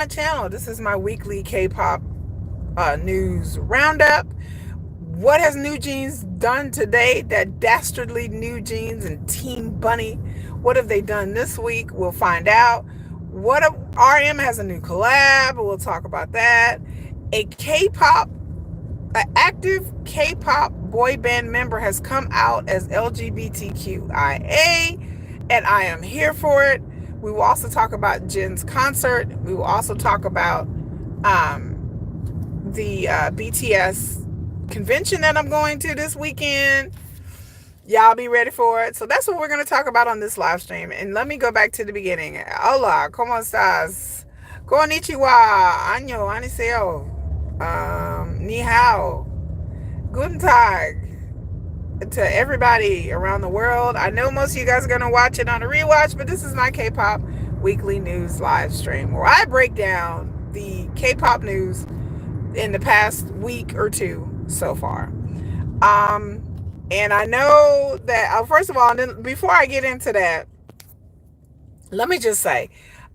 channel. This is my weekly K-pop news roundup. What has NewJeans done today? That dastardly NewJeans and Team Bunny. What have they done this week? We'll find out. RM has a new collab. We'll talk about that. A K-pop, an active K-pop boy band member has come out as LGBTQIA, and I am here for it. We will also talk about Jin's concert. We will also talk about the BTS convention that I'm going to this weekend. Y'all be ready for it. So that's what we're going to talk about on this live stream. And let me go back to the beginning. Hola, ¿cómo estás? Konnichiwa, año, aniseo, ni hao, guten tag to everybody around the world. I know most of you guys are going to watch it on a rewatch, but this is my K-pop weekly news live stream where I break down the K-pop news in the past week or two so far. And I know that, first of all, before I get into that, let me just say,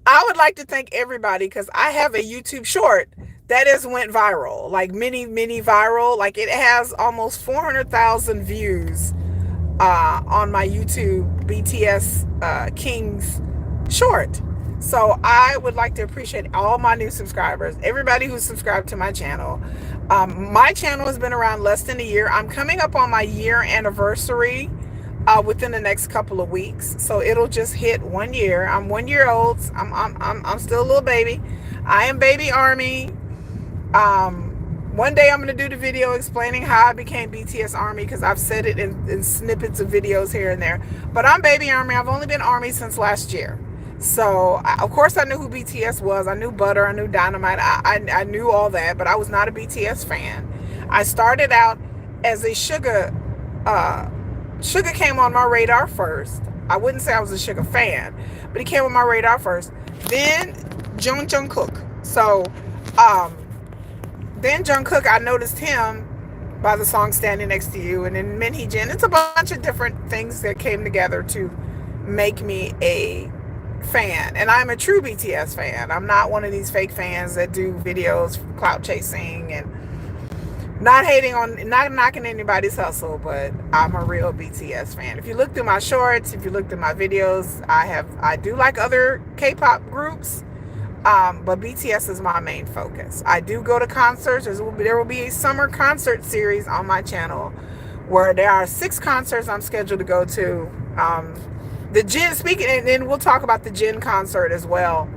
I would like to thank everybody because I have a YouTube short that has went viral, like mini viral. Like it has almost 400,000 views on my YouTube BTS Kings short. So I would like to appreciate all my new subscribers, everybody who's subscribed to my channel. My channel has been around less than a year. I'm coming up on my year anniversary within the next couple of weeks. So it'll just hit 1 year. I'm 1 year old. I'm still a little baby. I am baby Army. One day I'm going to do the video explaining how I became BTS Army because I've said it in snippets of videos here and there. But I'm baby Army. I've only been Army since last year. So, of course, I knew who BTS was. I knew Butter. I knew Dynamite. I knew all that, but I was not a BTS fan. I started out as a Sugar. Sugar came on my radar first. I wouldn't say I was a Sugar fan, but he came on my radar first. Then Jungkook. So, then Jungkook, I noticed him by the song Standing Next to You, and then Minhee-jin. It's a bunch of different things that came together to make me a fan. And I'm a true BTS fan. I'm not one of these fake fans that do videos for clout chasing and not knocking anybody's hustle, but I'm a real BTS fan. If you look through my shorts, if you look through my videos, I do like other K-pop groups, but BTS is my main focus. I do go to concerts. There will be a summer concert series on my channel where there are 6 concerts I'm scheduled to go to. The Jin, speaking, and then we'll talk about the Jin concert as well.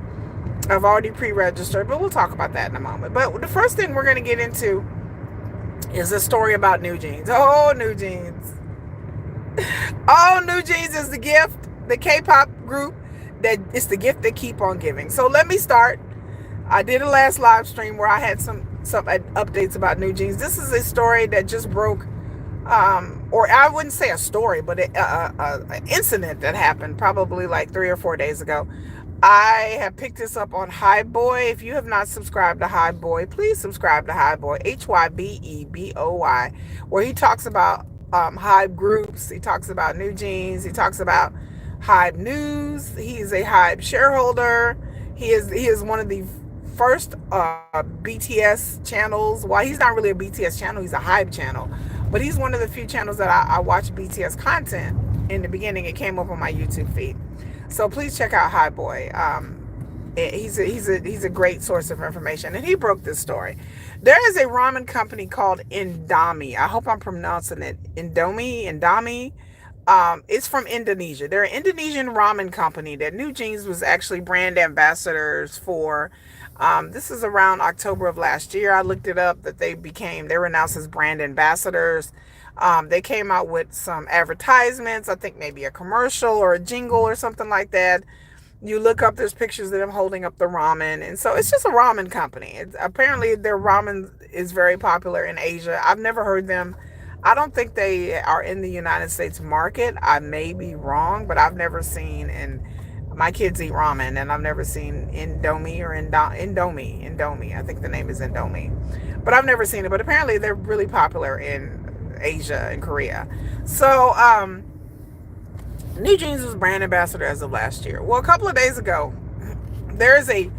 I've already pre-registered, but we'll talk about that in a moment. But the first thing we're going to get into is a story about NewJeans. Oh, NewJeans. Oh, NewJeans is the gift, the K-pop group that it's the gift that keep on giving. So let me start. I did a last live stream where I had some updates about NewJeans. This is a story that just broke. Or I wouldn't say a story, but an incident that happened probably like 3 or 4 days ago. I have picked this up on HybeBoy. If you have not subscribed to HybeBoy, please subscribe to HybeBoy, HYBEBOY, where he talks about Hybe groups. He talks about NewJeans. He talks about Hybe News. He's a Hybe shareholder. He is one of the first BTS channels. Well, he's not really a BTS channel. He's a Hybe channel. But he's one of the few channels that I watch BTS content. In the beginning, it came up on my YouTube feed. So please check out HybeBoy. He's a great source of information. And he broke this story. There is a ramen company called Indomie. I hope I'm pronouncing it. Indomie. It's from Indonesia. They're an Indonesian ramen company that NewJeans was actually brand ambassadors for. This is around October of last year. I looked it up that they were announced as brand ambassadors. They came out with some advertisements, I think maybe a commercial or a jingle or something like that. You look up, there's pictures of them holding up the ramen. And so it's just a ramen company. Apparently their ramen is very popular in Asia. I've never heard them. I don't think they are in the United States market. I may be wrong, but I've never seen, and my kids eat ramen, and I've never seen Indomie or Indomie. I think the name is Indomie. But I've never seen it. But apparently they're really popular in Asia and Korea. So NewJeans was brand ambassador as of last year. Well, a couple of days ago, there is a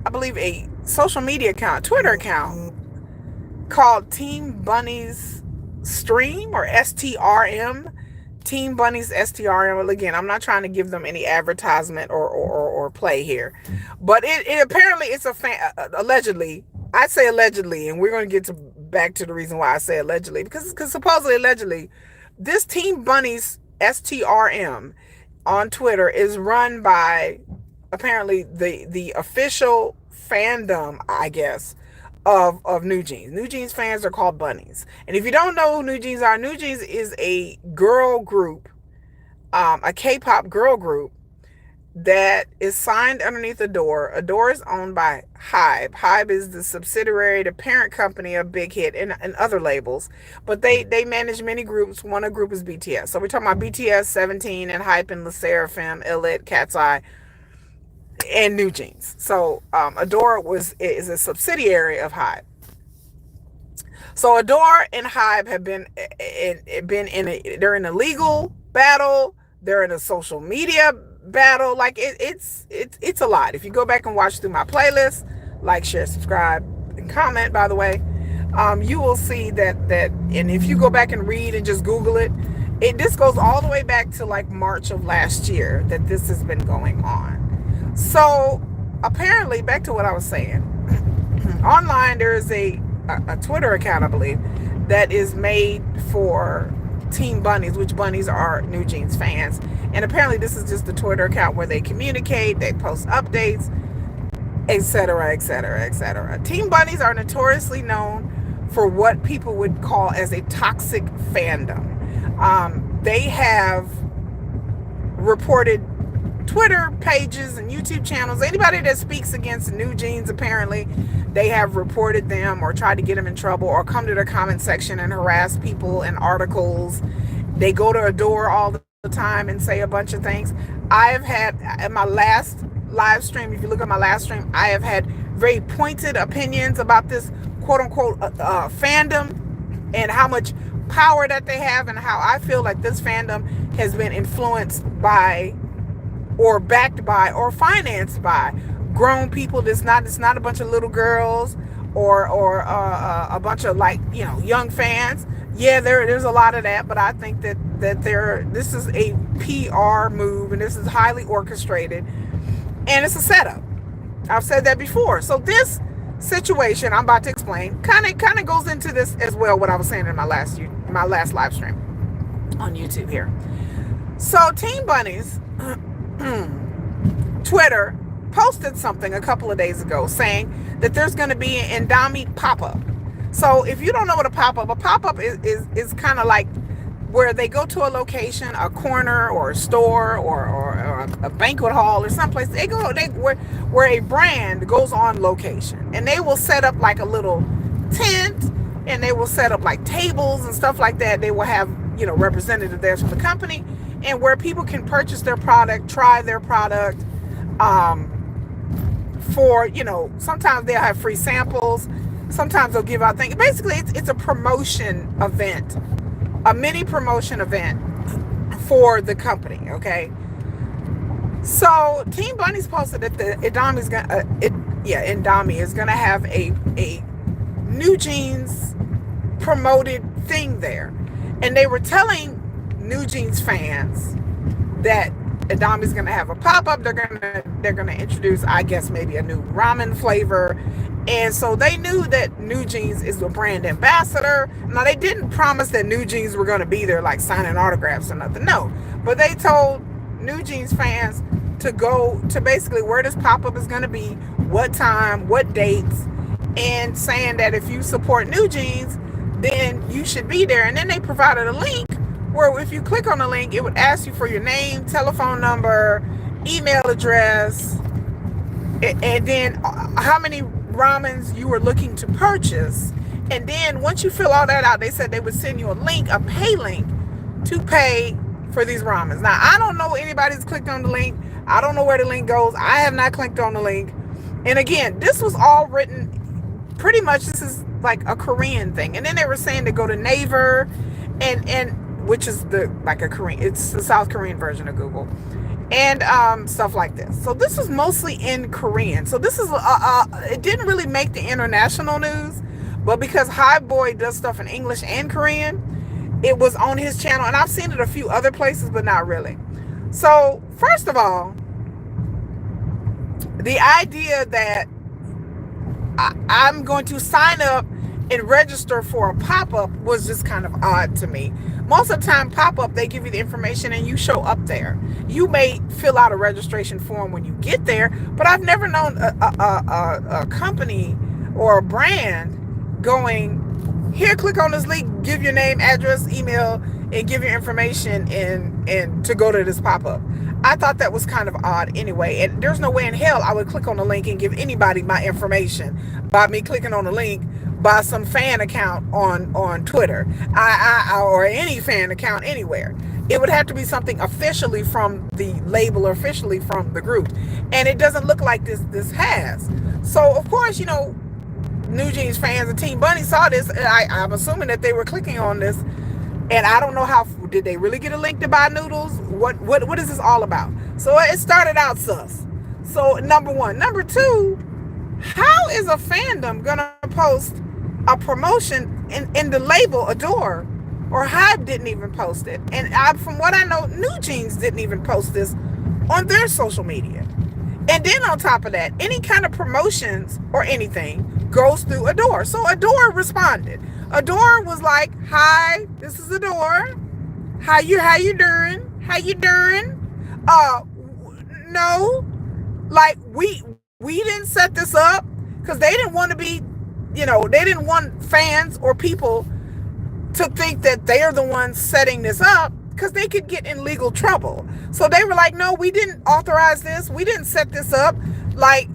I believe, a social media account, Twitter account called TeamBunnies Stream, or STRM. TeamBunnies STRM. Well, again, I'm not trying to give them any advertisement or play here, but it apparently it's a fan, allegedly. I say allegedly, and we're going to get back to the reason why I say allegedly, because supposedly, allegedly, this TeamBunnies STRM on Twitter is run by apparently the official fandom, I guess, of NewJeans. NewJeans fans are called bunnies. And if you don't know who NewJeans are, NewJeans is a girl group, a K-pop girl group that is signed underneath Adore. Adore is owned by Hybe. Hybe is the subsidiary, the parent company of Big Hit and other labels. But they manage many groups. One of the group is BTS. So we're talking about BTS, 17, and Hype, and LE SSERAFIM, Elite, Cat's Eye, and NewJeans. So Adore is a subsidiary of Hybe. So Adore and Hybe have been they're in a legal battle. They're in a social media battle. Like it's a lot. If you go back and watch through my playlist, like, share, subscribe, and comment, by the way, you will see that, and if you go back and read and just Google it, this goes all the way back to like March of last year that this has been going on. So apparently, back to what I was saying, online there is a Twitter account, I believe, that is made for TeamBunnies, which bunnies are NewJeans fans. And apparently this is just the Twitter account where they communicate, they post updates, etc., etc., etc. TeamBunnies are notoriously known for what people would call as a toxic fandom. They have reported Twitter pages and YouTube channels. Anybody that speaks against NewJeans, apparently, they have reported them or tried to get them in trouble or come to their comment section and harass people in articles. They go to Adore all the time and say a bunch of things. I have had, at my last live stream, if you look at my last stream, I have had very pointed opinions about this quote-unquote fandom and how much power that they have, and how I feel like this fandom has been influenced by or backed by or financed by grown people. It's not a bunch of little girls or a bunch of, like, young fans. Yeah, there's a lot of that, but I think that this is a PR move, and this is highly orchestrated, and it's a setup. I've said that before. So this situation I'm about to explain kind of goes into this as well, what I was saying in my last live stream on YouTube here. So TeamBunnies Twitter posted something a couple of days ago saying that there's going to be an Indomie pop-up. So if you don't know what a pop-up is kind of like where they go to a location, a corner or a store or a banquet hall or someplace. Where a brand goes on location, and they will set up like a little tent, and they will set up like tables and stuff like that. They will have, representative there from the company, and where people can purchase their product, try their product, for, sometimes they'll have free samples, sometimes they'll give out things. Basically, it's a promotion event, a mini promotion event for the company, okay? So TeamBunnies posted that the Indomie is gonna have a NewJeans promoted thing there, and they were telling NewJeans fans that Indomie's gonna have a pop-up. They're gonna introduce, I guess, maybe a new ramen flavor. And so they knew that NewJeans is the brand ambassador. Now, they didn't promise that NewJeans were going to be there like signing autographs or nothing. No. But they told NewJeans fans to go to basically where this pop-up is going to be, what time, what dates, and saying that if you support NewJeans, then you should be there. And then they provided a link where if you click on the link, it would ask you for your name, telephone number, email address, and then how many ramens you were looking to purchase. And then once you fill all that out, they said they would send you a link, a pay link, to pay for these ramens. Now, I don't know anybody's clicked on the link. I don't know where the link goes. I have not clicked on the link. And again, this was all written, pretty much this is like a Korean thing. And then they were saying to go to Naver, and which is it's the South Korean version of Google. and stuff like this. So this was mostly in Korean. So this is it didn't really make the international news, but because High Boy does stuff in English and Korean, it was on his channel, and I've seen it a few other places, but not really. So first of all, the idea that I'm going to sign up and register for a pop-up was just kind of odd to me. Most of the time, pop-up, they give you the information and you show up there. You may fill out a registration form when you get there, but I've never known a company or a brand going, here, click on this link, give your name, address, email, and give your information and to go to this pop-up. I thought that was kind of odd anyway, and there's no way in hell I would click on the link and give anybody my information by me clicking on the link by some fan account on Twitter or any fan account anywhere. It would have to be something officially from the label or officially from the group, and it doesn't look like this has. So of course, you know, NewJeans fans and TeamBunnies saw this, and I'm assuming that they were clicking on this, and I don't know how did they really get a link to buy noodles. What is this all about? So it started out sus. So number one. Number two, how is a fandom gonna post a promotion in the label Adore, or Hybe didn't even post it, and from what I know, NewJeans didn't even post this on their social media. And then on top of that, any kind of promotions or anything goes through Adore. So Adore responded. Adore was like, "Hi, this is Adore. How you doing? How you doing? No, like we didn't set this up because they didn't want to be, you know, they didn't want fans or people to think that they're the ones setting this up because they could get in legal trouble. So they were like, no, we didn't authorize this. We didn't set this up. Like,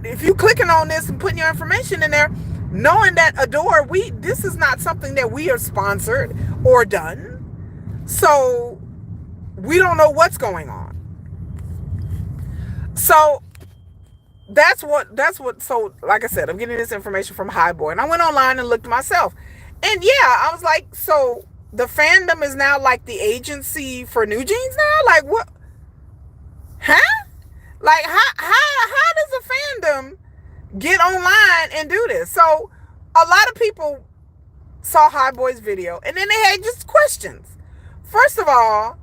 if you clicking on this and putting your information in there, knowing that Adore, this is not something that we are sponsored or done. So we don't know what's going on. So that's what, so like I said, I'm getting this information from High Boy, and I went online and looked myself. And yeah, I was like, so the fandom is now like the agency for NewJeans now? Like what? Huh? Like how does a fandom get online and do this? So a lot of people saw High Boy's video, and then they had just questions. First of all,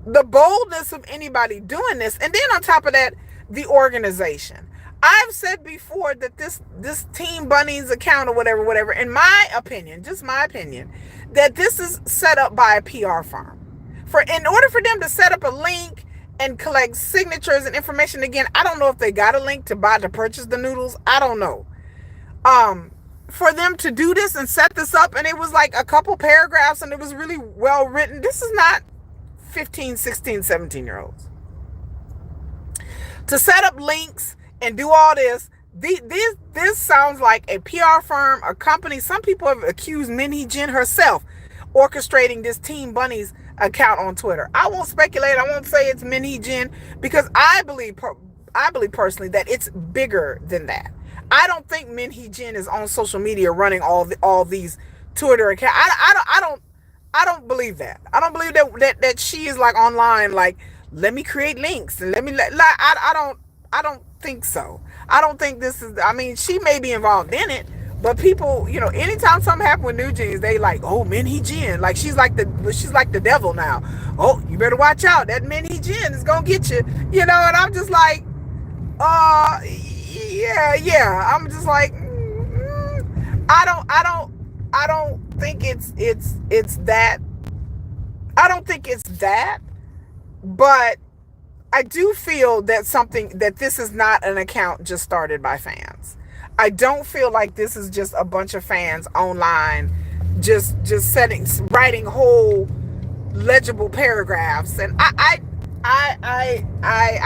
the boldness of anybody doing this, and then on top of that, the organization. I've said before that this TeamBunnies account or whatever, in my opinion, just my opinion, that this is set up by a PR firm. In order for them to set up a link and collect signatures and information, again, I don't know if they got a link to purchase the noodles. I don't know. For them to do this and set this up, and it was like a couple paragraphs, and it was really well written. This is not 15, 16, 17-year-olds. To set up links and do all this, this sounds like a PR firm, a company. Some people have accused Minhee Jin herself orchestrating this TeamBunnies account on Twitter. I won't speculate. I won't say it's Minhee Jin because I believe personally that it's bigger than that. I don't think Minhee Jin is on social media running all these Twitter accounts. I don't believe that. I don't believe that she is like online, like, let me create links and I don't think so. I don't think this is, I mean, she may be involved in it, but people, you know, anytime something happens with NewJeans, they like, oh, Minhee Jin, like she's like the devil now. Oh, you better watch out. That Minhee Jin is gonna get you, you know. And I'm just like, yeah. I'm just like, I don't think it's that. I don't think it's that, but I do feel that this is not an account just started by fans. I don't feel like this is just a bunch of fans online just writing whole legible paragraphs, and I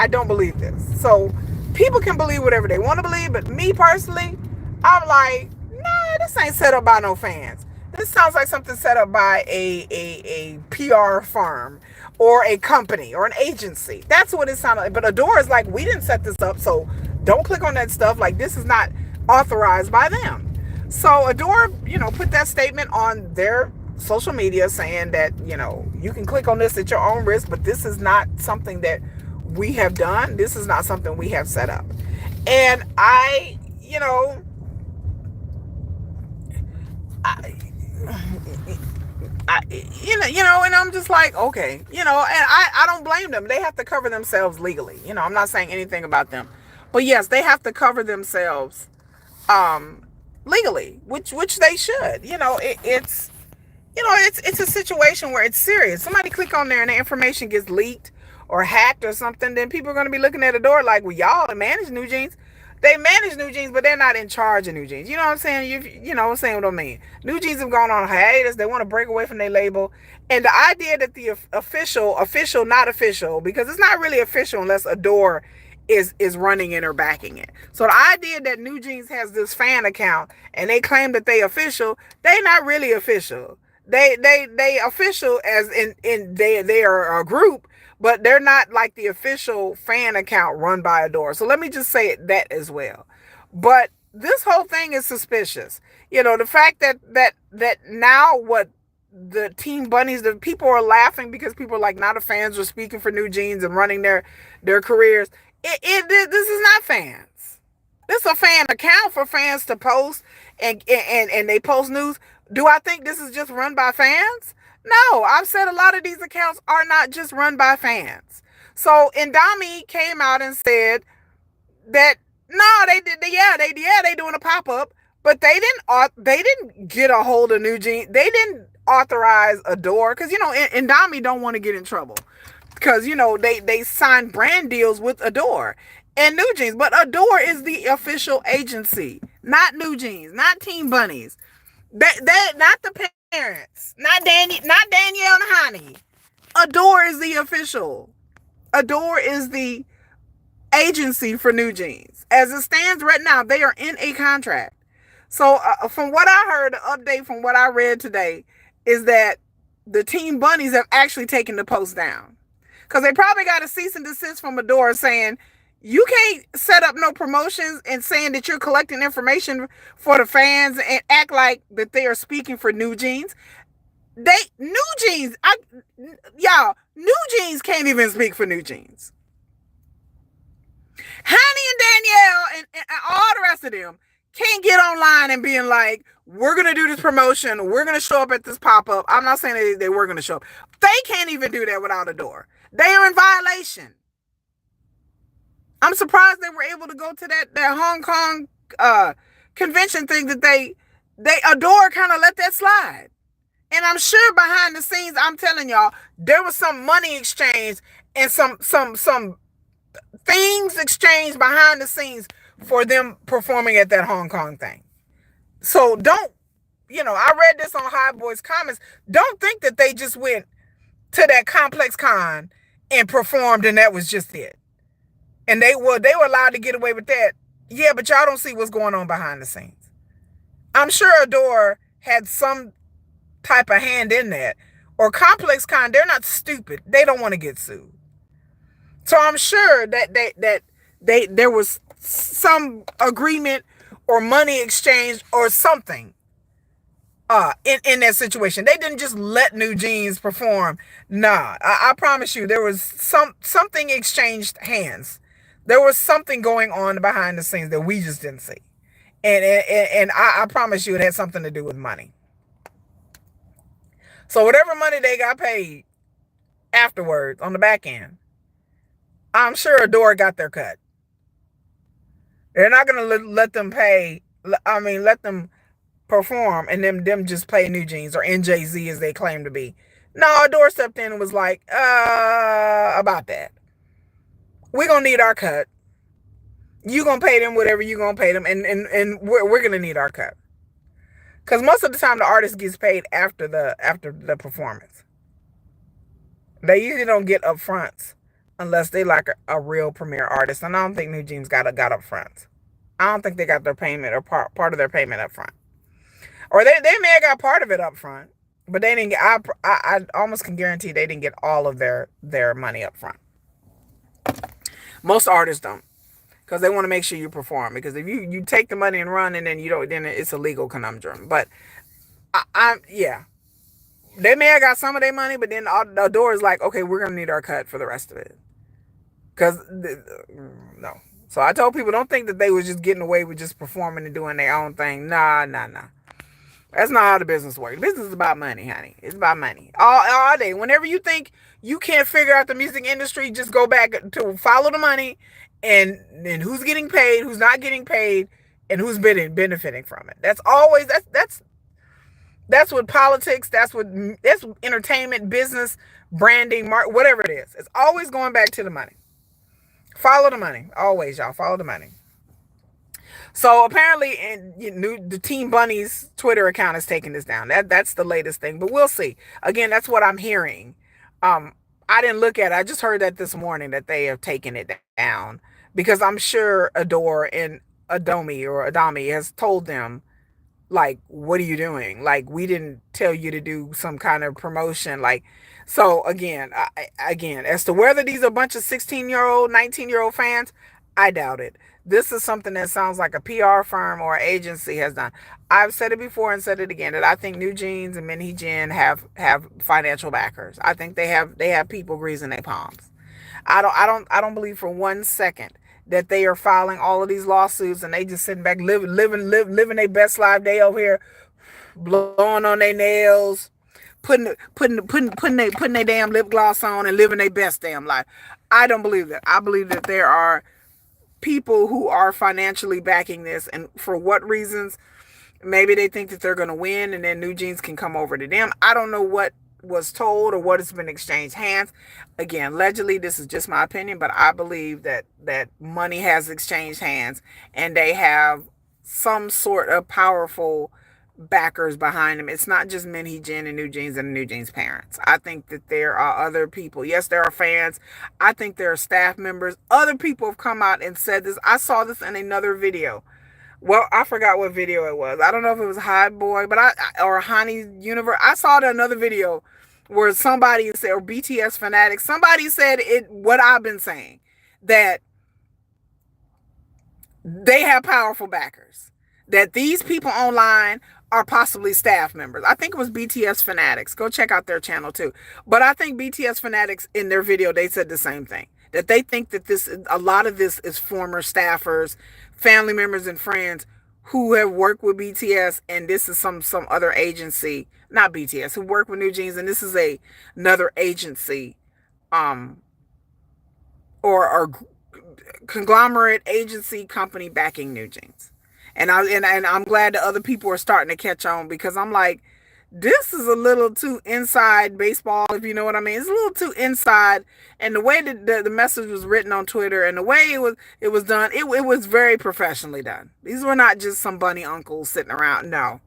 don't believe this. So people can believe whatever they want to believe, but me personally, I'm like, nah, this ain't set up by no fans. This sounds like something set up by a PR firm or a company or an agency. That's what it sounded like. But Adore is like, we didn't set this up, so don't click on that stuff. Like, this is not authorized by them. So Adore, you know, put that statement on their social media saying that, you can click on this at your own risk, but this is not something that we have done. This is not something we have set up. And I, and I'm just like, okay, and I don't blame them. They have to cover themselves legally. I'm not saying anything about them, but yes, they have to cover themselves, legally, which they should. It's a situation where it's serious. Somebody click on there and the information gets leaked or hacked or something, then people are going to be looking at the door like, well, y'all manage NewJeans. They manage NewJeans, but they're not in charge of NewJeans. You know what I'm saying? You know what I'm saying? What I mean? NewJeans have gone on hiatus. They want to break away from their label. And the idea that the official, not official, because it's not really official unless a door is running it or backing it. So the idea that NewJeans has this fan account and they claim that they official, they not really official. They official as in they are a group, but they're not like the official fan account run by a door. So let me just say that as well. But this whole thing is suspicious. The fact that now what the TeamBunnies, the people are laughing because people are like not a fans are speaking for NewJeans and running their careers. This is not fans. This is a fan account for fans to post and they post news. Do I think this is just run by fans? No, I've said a lot of these accounts are not just run by fans. So Indomie came out and said that no, they did, they doing a pop-up, but they didn't get a hold of NewJeans. They didn't authorize a door because Indomie don't want to get in trouble because they signed brand deals with Adore and NewJeans, but Adore is the official agency, not NewJeans, not TeamBunnies. That not the parents, not Danielle and Honey. Adore is the official. Adore is the agency for NewJeans. As it stands right now, they are in a contract. So from what I heard, the update from what I read today is that the TeamBunnies have actually taken the post down because they probably got a cease and desist from Adore saying, you can't set up no promotions and saying that you're collecting information for the fans and act like that they are speaking for NewJeans. NewJeans can't even speak for NewJeans. Honey and Danielle and all the rest of them can't get online and being like, we're going to do this promotion. We're going to show up at this pop-up. I'm not saying they were going to show up. They can't even do that without Adore. They are in violation. I'm surprised they were able to go to that Hong Kong convention thing that they Adore kind of let that slide. And I'm sure behind the scenes, I'm telling y'all, there was some money exchange and some things exchanged behind the scenes for them performing at that Hong Kong thing. So don't, I read this on High Boys comments. Don't think that they just went to that Complex Con and performed and that was just it. And they were allowed to get away with that. Yeah, but y'all don't see what's going on behind the scenes. I'm sure Adore had some type of hand in that. Or Complex Con, they're not stupid. They don't want to get sued. So I'm sure that there was some agreement or money exchange or something in that situation. They didn't just let NewJeans perform. Nah, I promise you there was something exchanged hands. There was something going on behind the scenes that we just didn't see. And I promise you it had something to do with money. So whatever money they got paid afterwards on the back end, I'm sure Adore got their cut. They're not going to let them let them perform and them just play NewJeans or NJZ as they claim to be. No, Adore stepped in and was like, about that. We're going to need our cut. You're going to pay them whatever you're going to pay them, and we're going to need our cut. Because most of the time the artist gets paid after the performance. They usually don't get upfronts unless they like a real premier artist. And I don't think NewJeans got upfronts. I don't think they got their payment or part of their payment up front. Or they may have got part of it up front, but they didn't get, I almost can guarantee they didn't get all of their money up front. Most artists don't, because they want to make sure you perform. Because if you take the money and run and then you don't, then it's a legal conundrum. But yeah. They may have got some of their money, but then the door is like, okay, we're gonna need our cut for the rest of it. Cause no. So I told people, don't think that they was just getting away with just performing and doing their own thing. Nah, nah, nah. That's not how the business works. Business is about money, honey. It's about money. All day. Whenever you think you can't figure out the music industry, just go back to follow the money and who's getting paid, who's not getting paid, and who's benefiting from it. That's always that's what politics, that's entertainment, business, branding, whatever it is. It's always going back to the money. Follow the money. Always, y'all. Follow the money. So apparently, the TeamBunnies Twitter account is taking this down. That's the latest thing, but we'll see. Again, that's what I'm hearing. I didn't look at it. I just heard that this morning that they have taken it down because I'm sure Adore and Adami has told them, like, what are you doing? Like, we didn't tell you to do some kind of promotion. Like, so again, as to whether these are a bunch of 16-year-old, 19-year-old fans, I doubt it. This is something that sounds like a PR firm or agency has done. I've said it before and said it again that I think NewJeans and NewJeans have financial backers. I think they have people greasing their palms. I don't believe for 1 second that they are filing all of these lawsuits and they just sitting back living their best life. They over here blowing on their nails, putting their damn lip gloss on and living their best damn life. I don't believe that. I believe that there are people who are financially backing this, and for what reasons? Maybe they think that they're going to win and then NewJeans can come over to them. I don't know what was told or what has been exchanged hands. Again, allegedly, this is just my opinion, but I believe that money has exchanged hands and they have some sort of powerful backers behind them. It's not just NewJeans and NewJeans parents. I think that there are other people. Yes, there are fans. I think there are staff members. Other people have come out and said this. I saw this in another video. Well, I forgot what video it was. I don't know if it was Hot Boy, but or Honey Universe. I saw it in another video where somebody said, or BTS Fanatics, somebody said it. What I've been saying, that they have powerful backers. That these people online are possibly staff members. I think it was BTS Fanatics. Go check out their channel too. But I think BTS Fanatics in their video, they said the same thing. That they think that a lot of this is former staffers, family members and friends who have worked with BTS, and this is some other agency, not BTS, who work with NewJeans, and this is another agency, or conglomerate agency company backing NewJeans. And I'm glad that other people are starting to catch on, because I'm like, this is a little too inside baseball, if you know what I mean. It's a little too inside, and the way that the message was written on Twitter and the way it was done, it was very professionally done. These were not just some bunny uncles sitting around. No,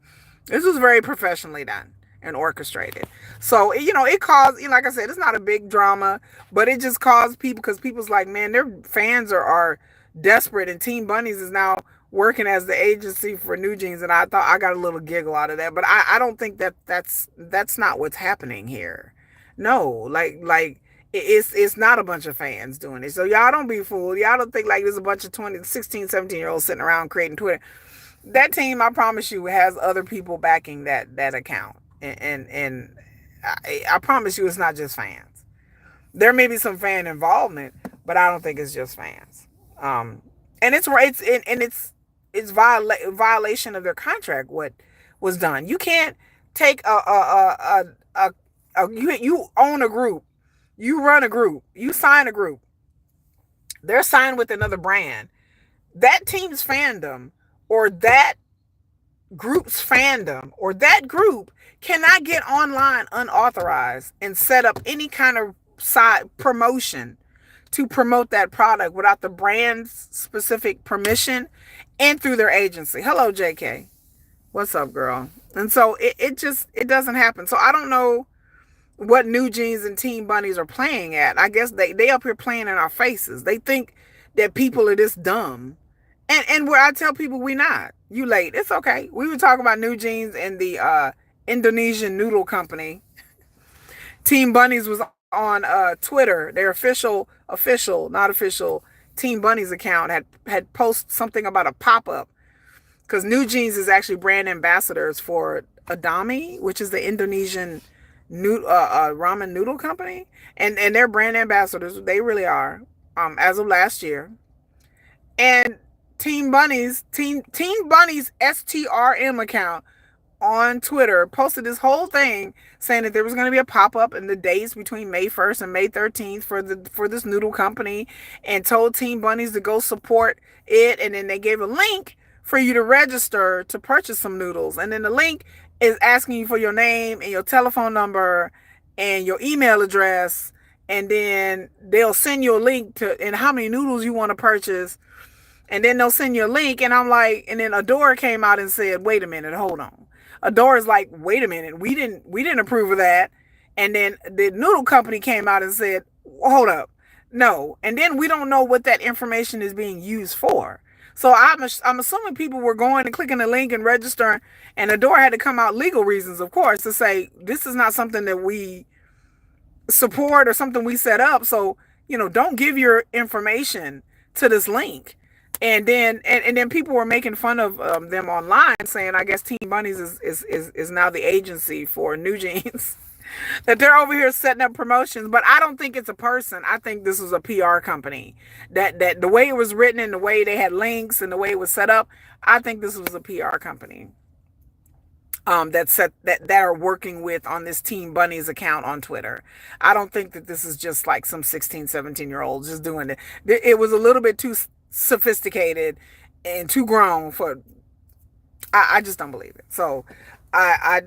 this was very professionally done and orchestrated. So it caused, like I said, it's not a big drama, but it just caused people, because people's like, man, their fans are desperate, and TeamBunnies is now working as the agency for NewJeans, and I thought I got a little giggle out of that, but I don't think that's not what's happening here. No, like it's not a bunch of fans doing it. So y'all don't be fooled. Y'all don't think like there's a bunch of 20, 16, 17-year-olds sitting around creating Twitter. That team, I promise you, has other people backing that account, and I promise you, it's not just fans. There may be some fan involvement, but I don't think it's just fans. And it's violation of their contract. What was done? You can't take you own a group, you run a group, you sign a group. They're signed with another brand. That team's fandom, or that group's fandom, or that group cannot get online unauthorized and set up any kind of side promotion to promote that product without the brand's specific permission and through their agency. Hello, JK. What's up, girl? And so it doesn't happen. So I don't know what NewJeans and TeamBunnies are playing at. I guess they up here playing in our faces. They think that people are this dumb. And where I tell people, we not. You late. It's okay. We were talking about NewJeans and the Indonesian noodle company. TeamBunnies was on Twitter. Their official, not official, TeamBunnies account had posted something about a pop-up, because NewJeans is actually brand ambassadors for Indomie, which is the Indonesian ramen noodle company, and they're brand ambassadors. They really are. As of last year, and Team Bunnies STRM account on Twitter posted this whole thing saying that there was going to be a pop-up in the days between May 1st and May 13th for this noodle company, and told Team Bunnies to go support it. And then they gave a link for you to register to purchase some noodles, and then the link is asking you for your name and your telephone number and your email address, and then they'll send you a link to and how many noodles you want to purchase, and then they'll send you a link. And I'm like, and then Adore came out and said, wait a minute, hold on. Adore is like, wait a minute, we didn't approve of that. And then the noodle company came out and said, hold up, no. And then we don't know what that information is being used for. So I'm assuming people were going and clicking the link and registering, and Adore had to come out, legal reasons, of course, to say this is not something that we support or something we set up. So, don't give your information to this link. And then people were making fun of them online, saying, I guess Team Bunnies is now the agency for NewJeans. That they're over here setting up promotions. But I don't think it's a person. I think this was a PR company. That the way it was written and the way they had links and the way it was set up, I think this was a PR company that are working with on this Team Bunnies account on Twitter. I don't think that this is just like some 16, 17-year-olds just doing it. It was a little bit too sophisticated and too grown for. I just don't believe it. So I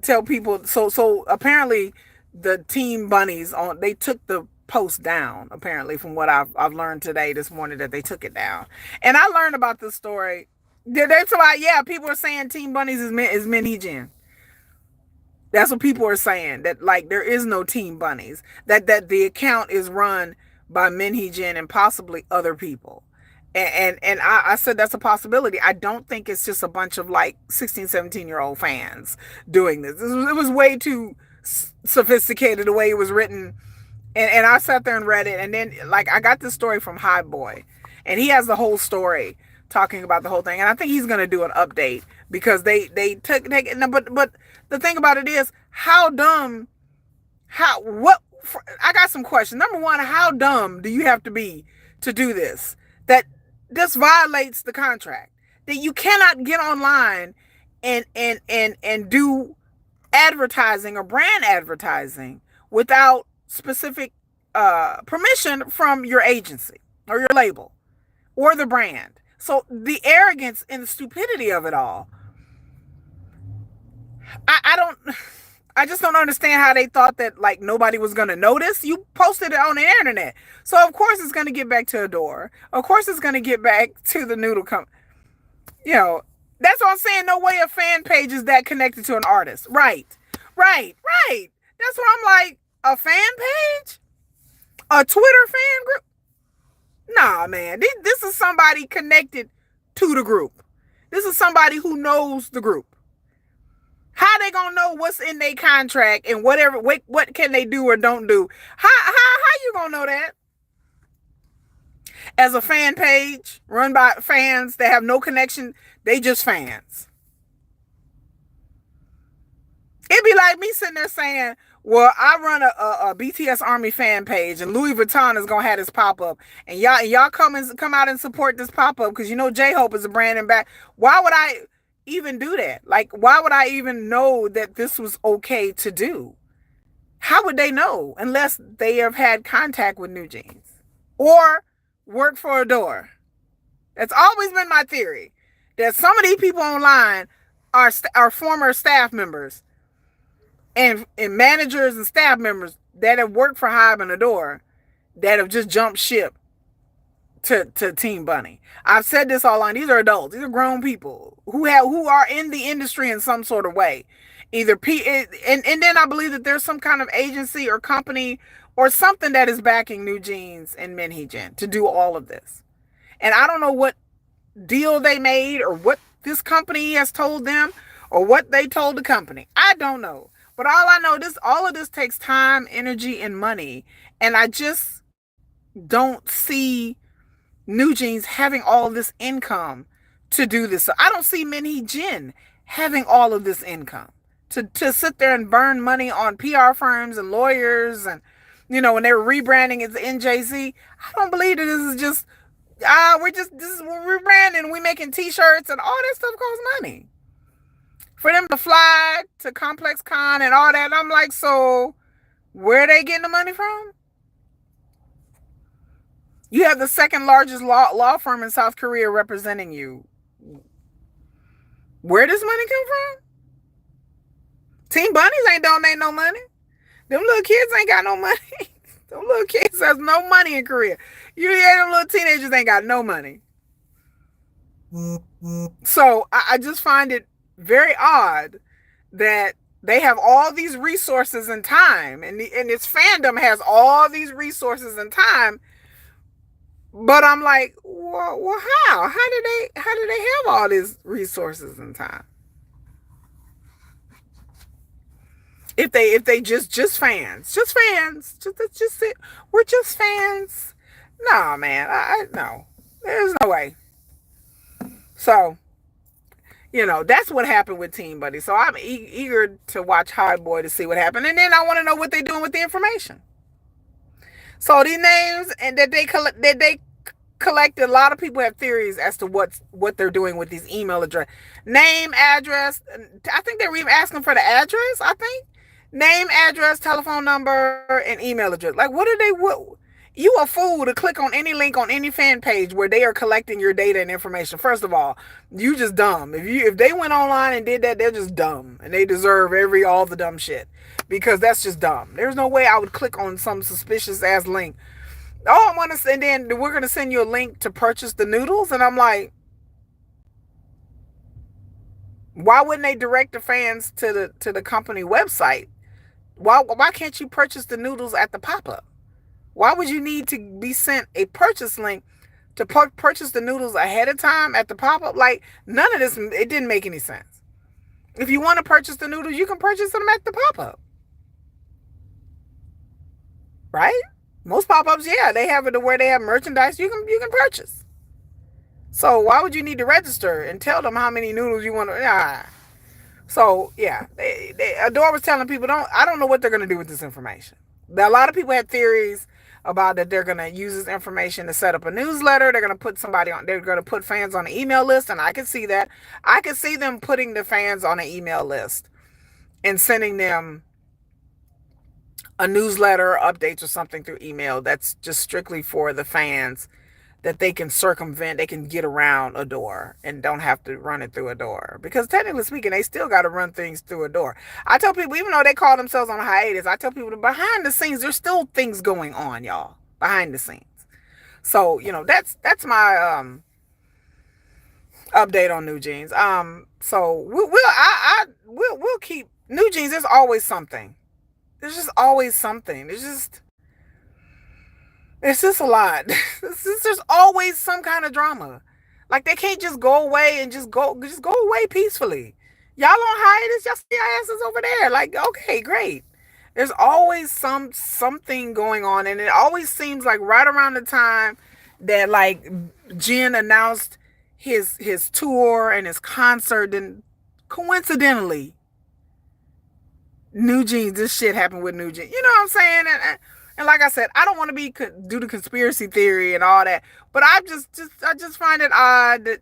tell people. So apparently the Team Bunnies they took the post down. Apparently, from what I've learned this morning, that they took it down. And I learned about this story. People are saying Team Bunnies is NewJeans. That's what people are saying. That like there is no Team Bunnies. That the account is run by NewJeans and possibly other people. And I said that's a possibility. I don't think it's just a bunch of like 16, 17-year-old fans doing this. It was way too sophisticated the way it was written. And I sat there and read it. And then like I got this story from High Boy, and he has the whole story talking about the whole thing. And I think he's going to do an update because they took it. But the thing about it is I got some questions. Number one, how dumb do you have to be to do this? That this violates the contract. That you cannot get online and do advertising or brand advertising without specific permission from your agency or your label or the brand. So the arrogance and the stupidity of it all, I just don't understand how they thought that like nobody was going to notice. You posted it on the internet. So of course it's going to get back to Adore. Of course it's going to get back to the noodle company. That's what I'm saying. No way a fan page is that connected to an artist. Right. That's what I'm like. A fan page? A Twitter fan group? Nah, man. This is somebody connected to the group. This is somebody who knows the group. How they gonna know what's in their contract and what can they do or don't do? How you gonna know that? As a fan page run by fans that have no connection, they just fans. It'd be like me sitting there saying, well, I run a BTS Army fan page, and Louis Vuitton is gonna have this pop-up, and y'all come out and support this pop-up because J-Hope is a brand and back. Why would I even do that? Like, why would I even know that this was okay to do? How would they know unless they have had contact with NewJeans or work for Adore? That's always been my theory, that some of these people online are former staff members and managers and staff members that have worked for Hybe and Adore that have just jumped ship to Team Bunny. I've said this all along. These are adults. These are grown people who are in the industry in some sort of way. Either and then I believe that there's some kind of agency or company or something that is backing NewJeans and NewJeans to do all of this. And I don't know what deal they made or what this company has told them or what they told the company. I don't know. But all I know, all of this takes time, energy, and money. And I just don't see NewJeans having all of this income to do this. So I don't see NewJeans having all of this income to sit there and burn money on PR firms and lawyers and, when they were rebranding as NJZ. I don't believe that this is just, we're rebranding, we're making t-shirts and all that stuff costs money. For them to fly to Complex Con and all that, I'm like, so where are they getting the money from? You have the second largest law firm in South Korea representing you. Where does money come from? TeamBunnies ain't donating no money. Them little kids ain't got no money. Them little kids has no money in Korea. You hear them little teenagers ain't got no money. So I just find it very odd that they have all these resources and time, and its fandom has all these resources and time. But I'm like, well, how? How do they have all these resources and time? If they just fans, just it. We're just fans. Nah, man, no, there's no way. So, that's what happened with TeamBunnies. So I'm eager to watch Hot Boy to see what happened, and then I want to know what they're doing with the information. So these names and that they collected, a lot of people have theories as to what they're doing with these email address, name, address. I think they were even asking for the address. I think name, address, telephone number, and email address. Like, what? You a fool to click on any link on any fan page where they are collecting your data and information. First of all, you just dumb. If they went online and did that, they're just dumb, and they deserve all the dumb shit, because that's just dumb. There's no way I would click on some suspicious ass link. Oh, I want to, and then we're gonna send you a link to purchase the noodles, and I'm like, why wouldn't they direct the fans to the company website? Why can't you purchase the noodles at the pop-up? Why would you need to be sent a purchase link to purchase the noodles ahead of time at the pop-up? Like, none of this, it didn't make any sense. If you want to purchase the noodles, you can purchase them at the pop-up. Right? Most pop-ups, yeah, they have it to where they have merchandise you can purchase. So why would you need to register and tell them how many noodles you want to... So, yeah, Adore was telling people, I don't know what they're going to do with this information. A lot of people had theories about that they're going to use this information to set up a newsletter. They're going to put they're going to put fans on an email list, and I can see that. I can see them putting the fans on an email list and sending them a newsletter or updates or something through email that's just strictly for the fans, that they can circumvent, they can get around Adore and don't have to run it through Adore. Because technically speaking, they still got to run things through Adore. I tell people, even though they call themselves on hiatus, I tell people that behind the scenes, there's still things going on, y'all, behind the scenes. So, that's my update on NewJeans. So we'll keep NewJeans. There's always something. There's just always something. It's just a lot. There's always some kind of drama. Like, they can't just go away and just go away peacefully. Y'all on hiatus, y'all see your asses over there. Like, okay, great. There's always something going on, and it always seems like right around the time that, like, Jin announced his tour and his concert, and coincidentally, NewJeans, this shit happened with NewJeans. You know what I'm saying? And like I said, I don't want to do the conspiracy theory and all that, but I just find it odd that,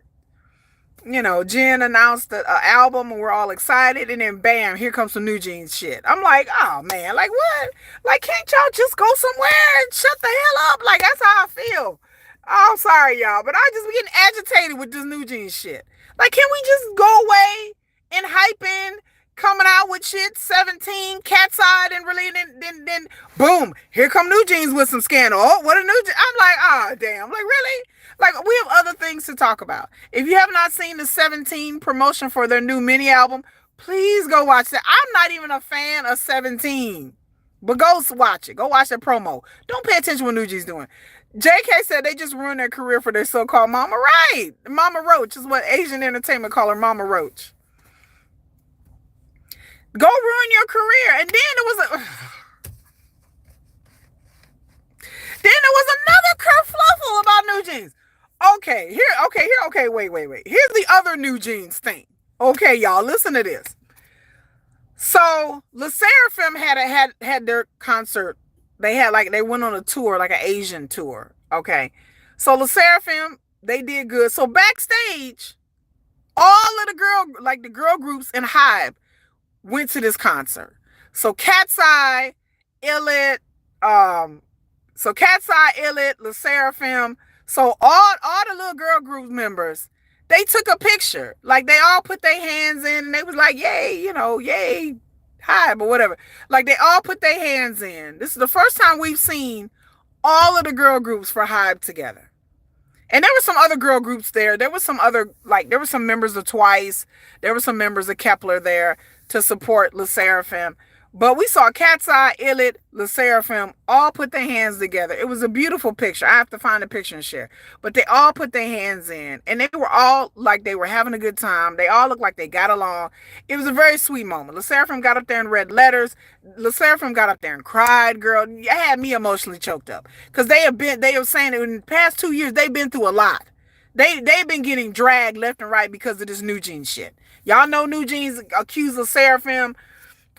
Jin announced an album and we're all excited, and then bam, here comes some NewJeans shit. I'm like, oh man, like what? Like, can't y'all just go somewhere and shut the hell up? Like, that's how I feel. Oh, I'm sorry, y'all, but I just be getting agitated with this NewJeans shit. Like, can we just go away and hype in, coming out with shit, 17, cat's eyed, and really, then boom, here come NewJeans with some scandal. Oh, what a NewJeans. I'm like, oh, damn. Like, really? Like, we have other things to talk about. If you have not seen the 17 promotion for their new mini album, please go watch that. I'm not even a fan of 17, but go watch it. Go watch that promo. Don't pay attention to what NewJeans doing. JK said they just ruined their career for their so-called mama. Right. Mama Roach is what Asian entertainment call her, Mama Roach. Go ruin your career. And then there was another kerfluffle about NewJeans. Okay, wait. Here's the other NewJeans thing. Okay, y'all, listen to this. So Le Seraphim had their concert. They went on a tour, like an Asian tour. Okay. So Le Seraphim, they did good. So backstage, all of the girl groups in Hybe went to this concert. So Cat's Eye, Illit, um, Le Seraphim. So all the little girl group members, they took a picture. Like they all put their hands in and they was like, yay, yay, hi, but whatever. Like they all put their hands in. This is the first time we've seen all of the girl groups for Hybe together. And there were some other girl groups there. There was some members of Twice. There were some members of Kepler there to support Le Seraphim. But we saw Cat's Eye, Illit, Le Seraphim all put their hands together. It was a beautiful picture. I have to find a picture and share. But they all put their hands in. And they were all like they were having a good time. They all looked like they got along. It was a very sweet moment. Le Seraphim got up there and read letters. Le Seraphim got up there and cried, girl. It had me emotionally choked up. Because they were saying that in the past 2 years, they've been through a lot. They've been getting dragged left and right because of this NewJeans shit. Y'all know NewJeans accused Le Seraphim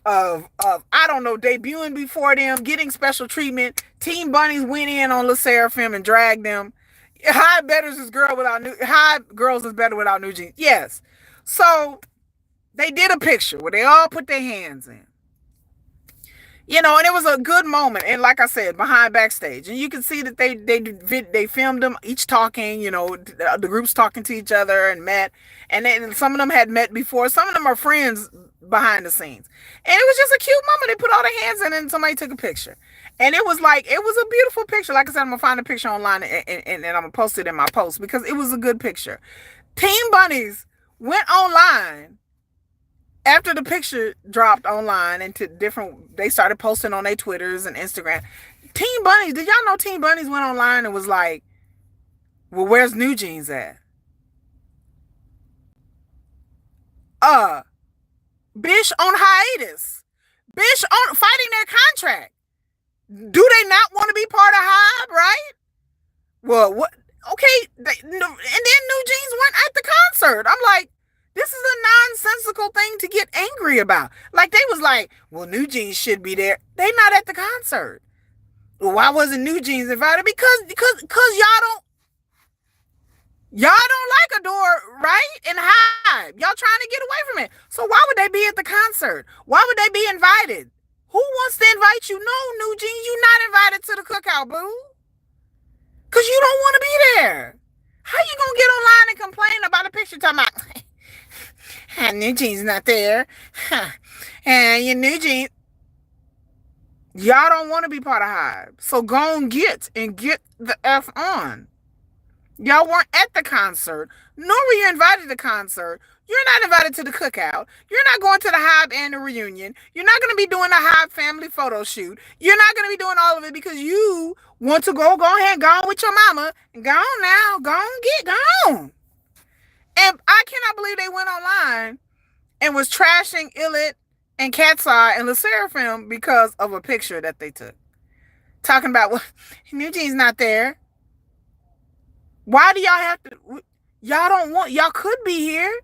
of I don't know, debuting before them, getting special treatment. TeamBunnies went in on Le Seraphim and dragged them. Hybe girls is better without NewJeans. Yes. So they did a picture where they all put their hands in. And it was a good moment. And like I said, behind backstage, and you can see that they filmed them each talking. The groups talking to each other and met, and some of them had met before. Some of them are friends behind the scenes, and it was just a cute moment. They put all their hands in, and somebody took a picture, and it was a beautiful picture. Like I said, I'm gonna find a picture online and I'm gonna post it in my post because it was a good picture. TeamBunnies went online after the picture dropped online into they started posting on their Twitters and Instagram. TeamBunnies, did y'all know TeamBunnies went online and was like, well, where's NewJeans at? Bish on hiatus. Bish on fighting their contract. Do they not want to be part of Hybe, right? Well, what? Okay, and then NewJeans went at the concert. I'm like, this is a nonsensical thing to get angry about. Like they was like, well, NewJeans should be there. They not at the concert. Well, why wasn't NewJeans invited? Because y'all don't like Adore, right? And Hybe. Y'all trying to get away from it. So why would they be at the concert? Why would they be invited? Who wants to invite you? No, NewJeans, you not invited to the cookout, boo. Because you don't want to be there. How you going to get online and complain about a picture talking about NewJeans not there? And your NewJeans. Y'all don't want to be part of Hybe. So go and get the F on. Y'all weren't at the concert, nor were you invited to the concert. You're not invited to the cookout. You're not going to the Hybe annual reunion. You're not going to be doing a Hybe family photo shoot. You're not going to be doing all of it because you want to go ahead, go on with your mama. Go on now. Go on. And I cannot believe they went online and was trashing Illit and Cat's Eye and Le Seraphim because of a picture that they took. Talking about, well, NewJeans not there. Why do y'all have to? Y'all could be here,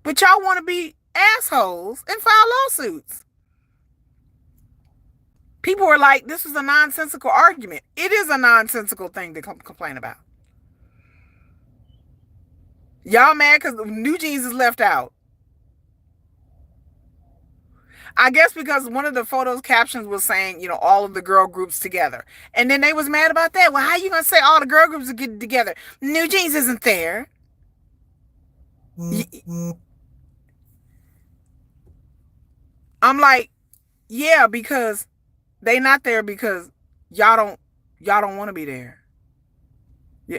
but y'all want to be assholes and file lawsuits. People were like, this is a nonsensical argument. It is a nonsensical thing to complain about. Y'all mad because NewJeans is left out. I guess because one of the photos captions was saying, all of the girl groups together. And then they was mad about that. Well, how you going to say all the girl groups are getting together? NewJeans isn't there. I'm like, yeah, because they not there because y'all don't want to be there. Yeah.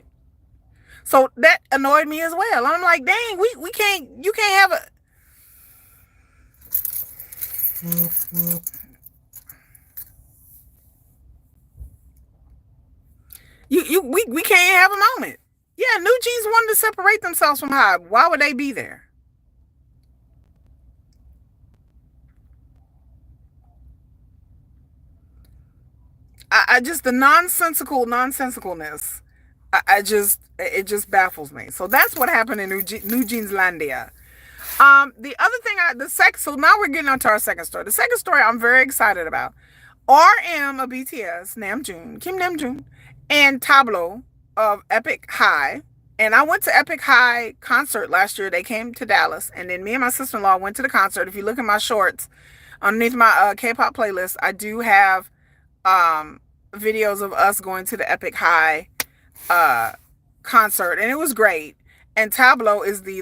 So that annoyed me as well. I'm like, dang, you can't have a we can't have a moment. Yeah, NewJeans wanted to separate themselves from Hybe. Why would they be there? I just the nonsensicalness. It just baffles me. So that's what happened in NewJeans Landia. The other thing, so now we're getting on to our second story. The second story I'm very excited about. RM of BTS, Namjoon, Kim Namjoon, and Tablo of Epic High. And I went to Epic High concert last year. They came to Dallas, and then me and my sister-in-law went to the concert. If you look at my shorts underneath my K-pop playlist, I do have um, videos of us going to the Epic High uh, concert, and it was great. And Tablo is the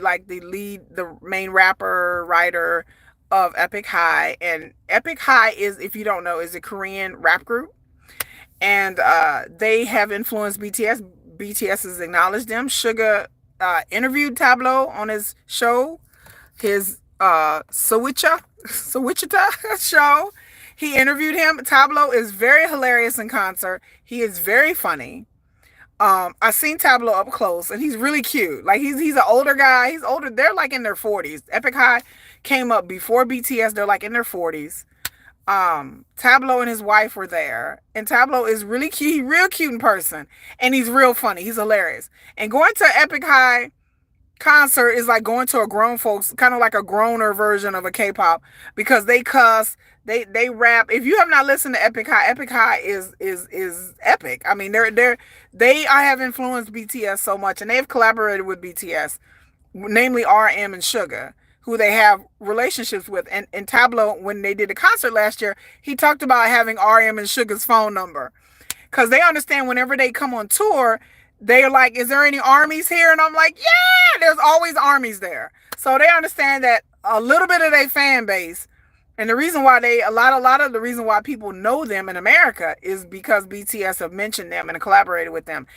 main rapper, writer of Epic High. And Epic High is, if you don't know, is a Korean rap group. And they have influenced BTS. BTS has acknowledged them. Suga interviewed Tablo on his show, his Sawichita show. He interviewed him. Tablo is very hilarious in concert. He is very funny. I've seen Tablo up close, and he's really cute. Like he's an older guy. He's older. They're like in their 40s. Epic High came up before BTS. They're like in their 40s. Tablo and his wife were there, and Tablo is really cute. He's real cute in person, and he's real funny. He's hilarious. And going to Epic High concert is like going to a grown folks, kind of like a groaner version of a K-pop, because they cuss, they rap. If you have not listened to Epic High is epic. I mean, they I have influenced BTS so much, and they've collaborated with BTS, namely RM and Suga, who they have relationships with. And Tablo, when they did the concert last year, he talked about having RM and Suga's phone number, because they understand whenever they come on tour, they're like, is there any armies here? And I'm like, yeah, there's always armies there. So they understand that a little bit of their fan base, and the reason why a lot of the reason why people know them in America is because BTS have mentioned them and collaborated with them.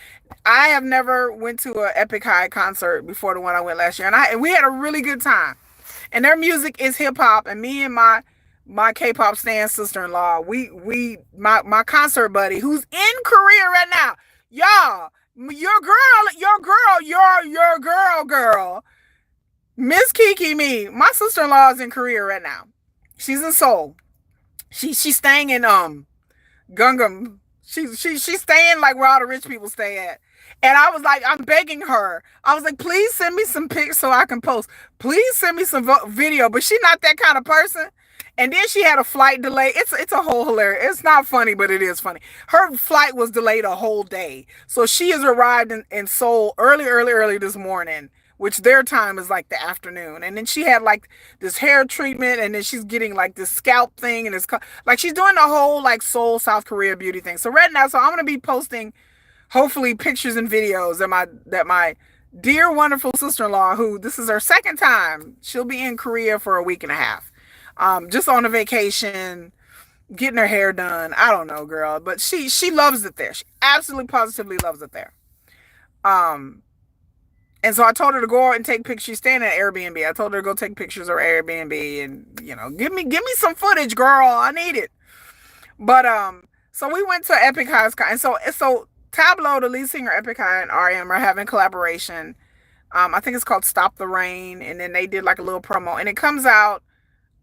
I have never went to an Epic High concert before the one I went last year, and we had a really good time. And their music is hip hop, and me and my K-pop stan sister-in-law, my concert buddy who's in Korea right now, y'all, your girl, Miss Kiki Me, my sister-in-law is in Korea right now. She's in Seoul. She's staying in Gangnam. She's staying like where all the rich people stay at. And I was like, I'm begging her. I was like, please send me some pics so I can post. Please send me some video. But she's not that kind of person. And then she had a flight delay. It's a whole hilarious. It's not funny, but it is funny. Her flight was delayed a whole day. So she has arrived in Seoul early this morning, which their time is like the afternoon. And then she had like this hair treatment, and then she's getting like this scalp thing, and it's like she's doing the whole like Seoul, South Korea beauty thing. So right now, I'm gonna be posting hopefully pictures and videos that my dear wonderful sister-in-law, who this is her second time, she'll be in Korea for a week and a half. Just on a vacation, getting her hair done. I don't know, girl, but she loves it there. She absolutely positively loves it there. Um, and so I told her to go out and take pictures. She's staying at Airbnb. I told her to go take pictures of Airbnb and give me some footage, girl. I need it. But so we went to Epic High, and so Tablo, the lead singer, Epic High, and RM are having collaboration. I think it's called Stop the Rain, and then they did like a little promo, and it comes out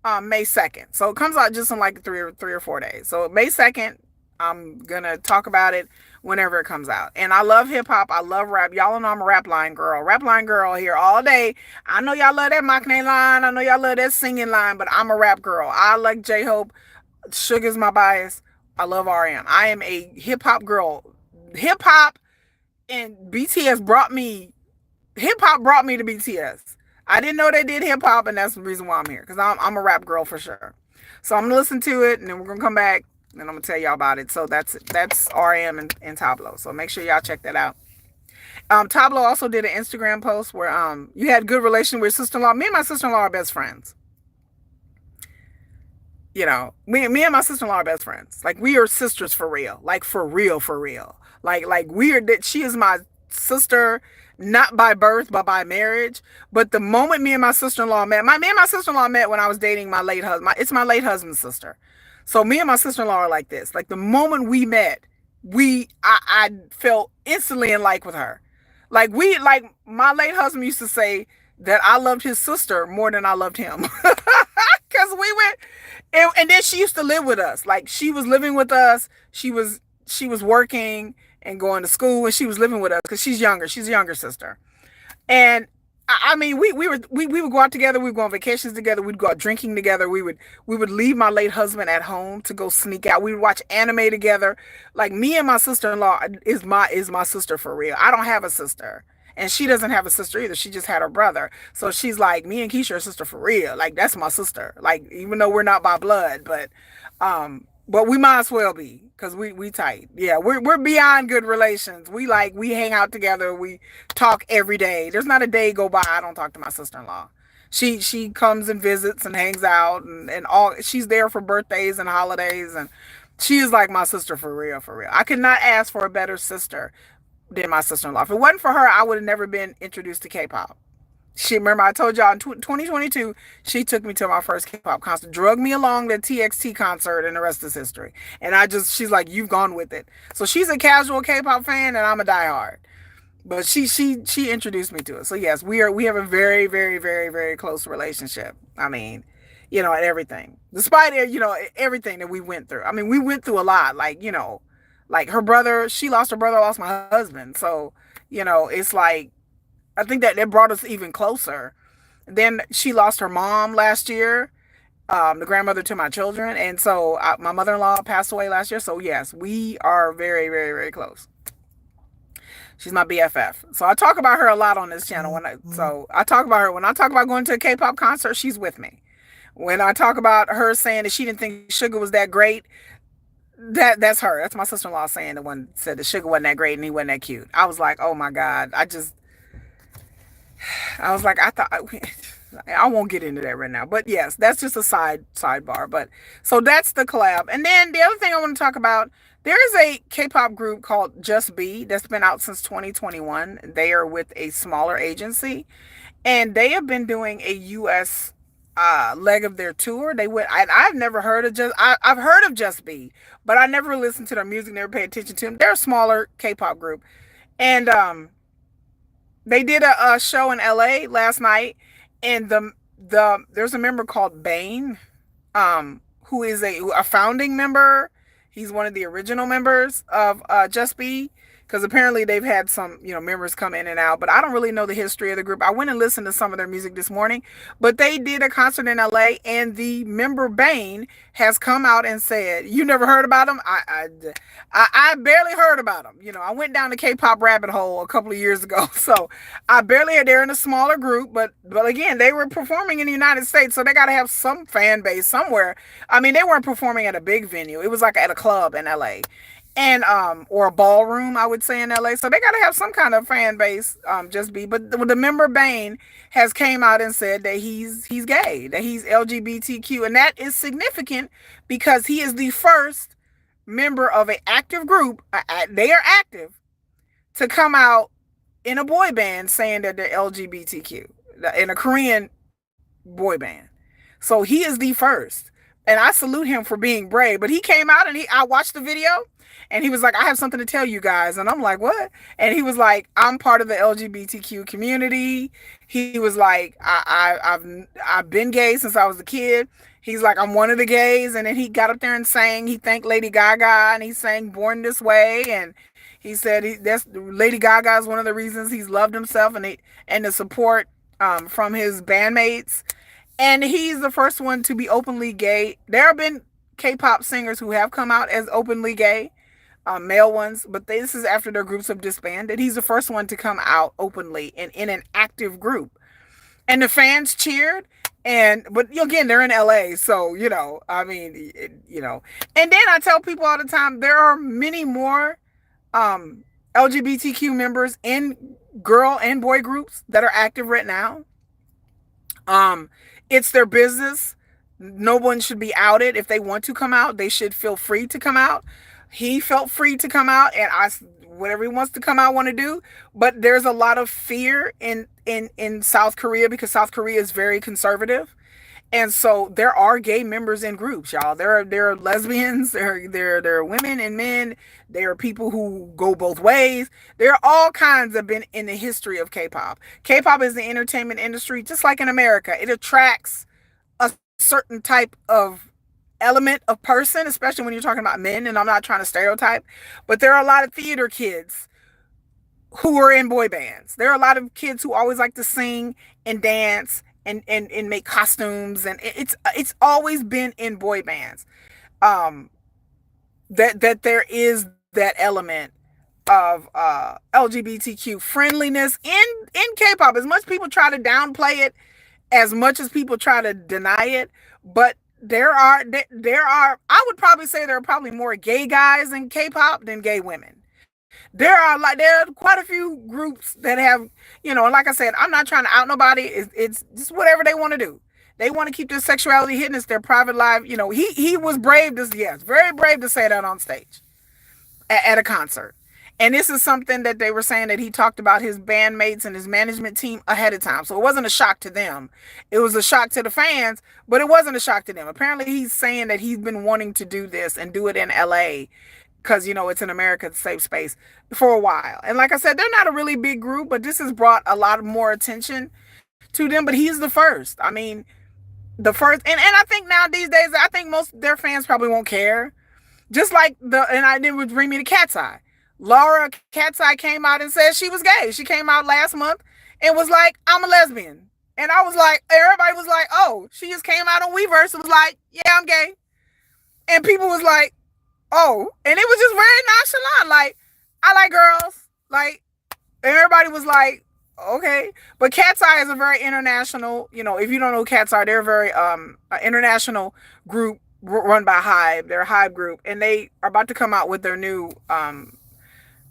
May 2nd. So it comes out just in like three or 4 days. So May 2nd, I'm gonna talk about it whenever it comes out. And I love hip hop. I love rap. Y'all know I'm a rap line girl. Rap line girl here all day. I know y'all love that Maknae line. I know y'all love that singing line, but I'm a rap girl. I like J-Hope. Sugar's my bias. I love RM. I am a hip hop girl. Hip hop and BTS brought me to BTS. I didn't know they did hip hop, and that's the reason why I'm here, because I'm a rap girl for sure. So I'm gonna listen to it, and then we're gonna come back, and I'm gonna tell y'all about it. So that's RM and Tablo. So make sure y'all check that out. Tablo also did an Instagram post where you had good relation with sister-in-law. Me and my sister-in-law are best friends. Me and my sister-in-law are best friends. Like, we are sisters for real. Like, for real, for real. Like we are. She is my sister, not by birth, but by marriage. But the moment me and my sister-in-law met, me and my sister-in-law met when I was dating my late husband. It's my late husband's sister. So me and my sister-in-law are like this. Like, the moment we met, I felt instantly in like with her. Like my late husband used to say that I loved his sister more than I loved him. Because we went, and then she used to live with us. Like, she was living with us. She was working and going to school, and she was living with us because she's younger. She's a younger sister. And I mean, we would go out together. We'd go on vacations together. We'd go out drinking together. We would leave my late husband at home to go sneak out. We would watch anime together. Like me and my sister-in-law is my sister for real. I don't have a sister, and she doesn't have a sister either. She just had her brother. So she's like, me and Keisha are sister for real. Like that's my sister. Like even though we're not by blood, but we might as well be because we tight. Yeah, we're beyond good relations. We hang out together. We talk every day. There's not a day go by I don't talk to my sister-in-law. She comes and visits and hangs out and all. She's there for birthdays and holidays, and she is like my sister for real, for real. I could not ask for a better sister than my sister-in-law. If it wasn't for her, I would have never been introduced to K-pop. She remember I told y'all in 2022 she took me to my first K-pop concert, drug me along to TXT concert, and the rest is history. And she's like, you've gone with it. So she's a casual K-pop fan, and I'm a diehard. But she introduced me to it. So yes, we have a very very very very close relationship. I mean, and everything, despite everything that we went through. I mean, we went through a lot. Like her brother, she lost her brother, lost my husband. So it's like I think that brought us even closer. Then she lost her mom last year, the grandmother to my children, and so my mother-in-law passed away last year. So yes, we are very, very, very close. She's my BFF. So I talk about her a lot on this channel. So I talk about her when I talk about going to a K-pop concert. She's with me. When I talk about her saying that she didn't think Sugar was that great, that's her. That's my sister-in-law saying the one said that Sugar wasn't that great and he wasn't that cute. I was like, oh my God, I was like, I won't get into that right now. But yes, that's just a sidebar. But so that's the collab. And then the other thing I want to talk about, there is a K-pop group called Just Be that's been out since 2021. They are with a smaller agency, and they have been doing a U.S. Leg of their tour. I've never heard of I've heard of Just Be, but I never listened to their music, never paid attention to them. They're a smaller K-pop group, and they did a show in LA last night, and there's a member called Bain, who is a founding member. He's one of the original members of Just Be, because apparently they've had some members come in and out, but I don't really know the history of the group. I went and listened to some of their music this morning, but they did a concert in LA, and the member Bain has come out and said, you never heard about them? I barely heard about them. I went down the K-pop rabbit hole a couple of years ago, so I barely heard. They're in a smaller group, but again, they were performing in the United States, so they got to have some fan base somewhere. I mean, they weren't performing at a big venue. It was like at a club in LA. And or a ballroom, I would say, in LA. So they got to have some kind of fan base. Just Be, but the member Bain has came out and said that he's gay, that he's LGBTQ, and that is significant because he is the first member of an active group. They are active to come out in a boy band saying that they're LGBTQ in a Korean boy band. So he is the first, and I salute him for being brave. But he came out and I watched the video. And he was like, I have something to tell you guys. And I'm like, what? And he was like, I'm part of the LGBTQ community. He was like, I've been gay since I was a kid. He's like, I'm one of the gays. And then he got up there and sang. He thanked Lady Gaga, and he sang Born This Way. And he said that's Lady Gaga is one of the reasons he's loved himself, and the support from his bandmates. And he's the first one to be openly gay. There have been K-pop singers who have come out as openly gay. Male ones, but this is after their groups have disbanded. He's the first one to come out openly and in an active group, and the fans cheered. But again, they're in LA, so I mean, And then I tell people all the time, there are many more LGBTQ members in girl and boy groups that are active right now. It's their business. No one should be outed. If they want to come out, they should feel free to come out. He felt free to come out, and whatever he wants to come out, want to do. But there's a lot of fear in South Korea, because South Korea is very conservative, and so there are gay members in groups, y'all. There are lesbians, there are women and men. There are people who go both ways. There are all kinds of been in the history of K-pop. K-pop is the entertainment industry, just like in America. It attracts a certain type of element of person, especially when you're talking about men, and I'm not trying to stereotype, but there are a lot of theater kids who are in boy bands. There are a lot of kids who always like to sing and dance and make costumes, and it's always been in boy bands. Um, that there is that element of LGBTQ friendliness in K-pop. As much people try to downplay it, as much as people try to deny it, but there are I would probably say there are probably more gay guys in K-pop than gay women. There are quite a few groups that have, and like I said, I'm not trying to out nobody. It's just whatever they want to do. They want to keep their sexuality hidden. It's their private life. He was brave to, yes, very brave to say that on stage at a concert. And this is something that they were saying that he talked about his bandmates and his management team ahead of time. So it wasn't a shock to them. It was a shock to the fans, but it wasn't a shock to them. Apparently he's saying that he's been wanting to do this and do it in LA because, it's in America, it's a safe space for a while. And like I said, they're not a really big group, but this has brought a lot more attention to them. But he's the first. I mean, the first. And I think now these days, I think most of their fans probably won't care. Just like it would bring me to Cat's Eye. Laura Cat's Eye came out and said she was gay. She came out last month and was like, I'm a lesbian. And I was like, everybody was like, oh, she just came out on Weverse and was like, yeah, I'm gay. And people was like, oh, and it was just very nonchalant. Like, I like girls. Like, everybody was like, okay. But Cat's Eye is a very international, if you don't know Cat's Eye, they're a very international group run by Hive. They're a Hive group. And they are about to come out with their new,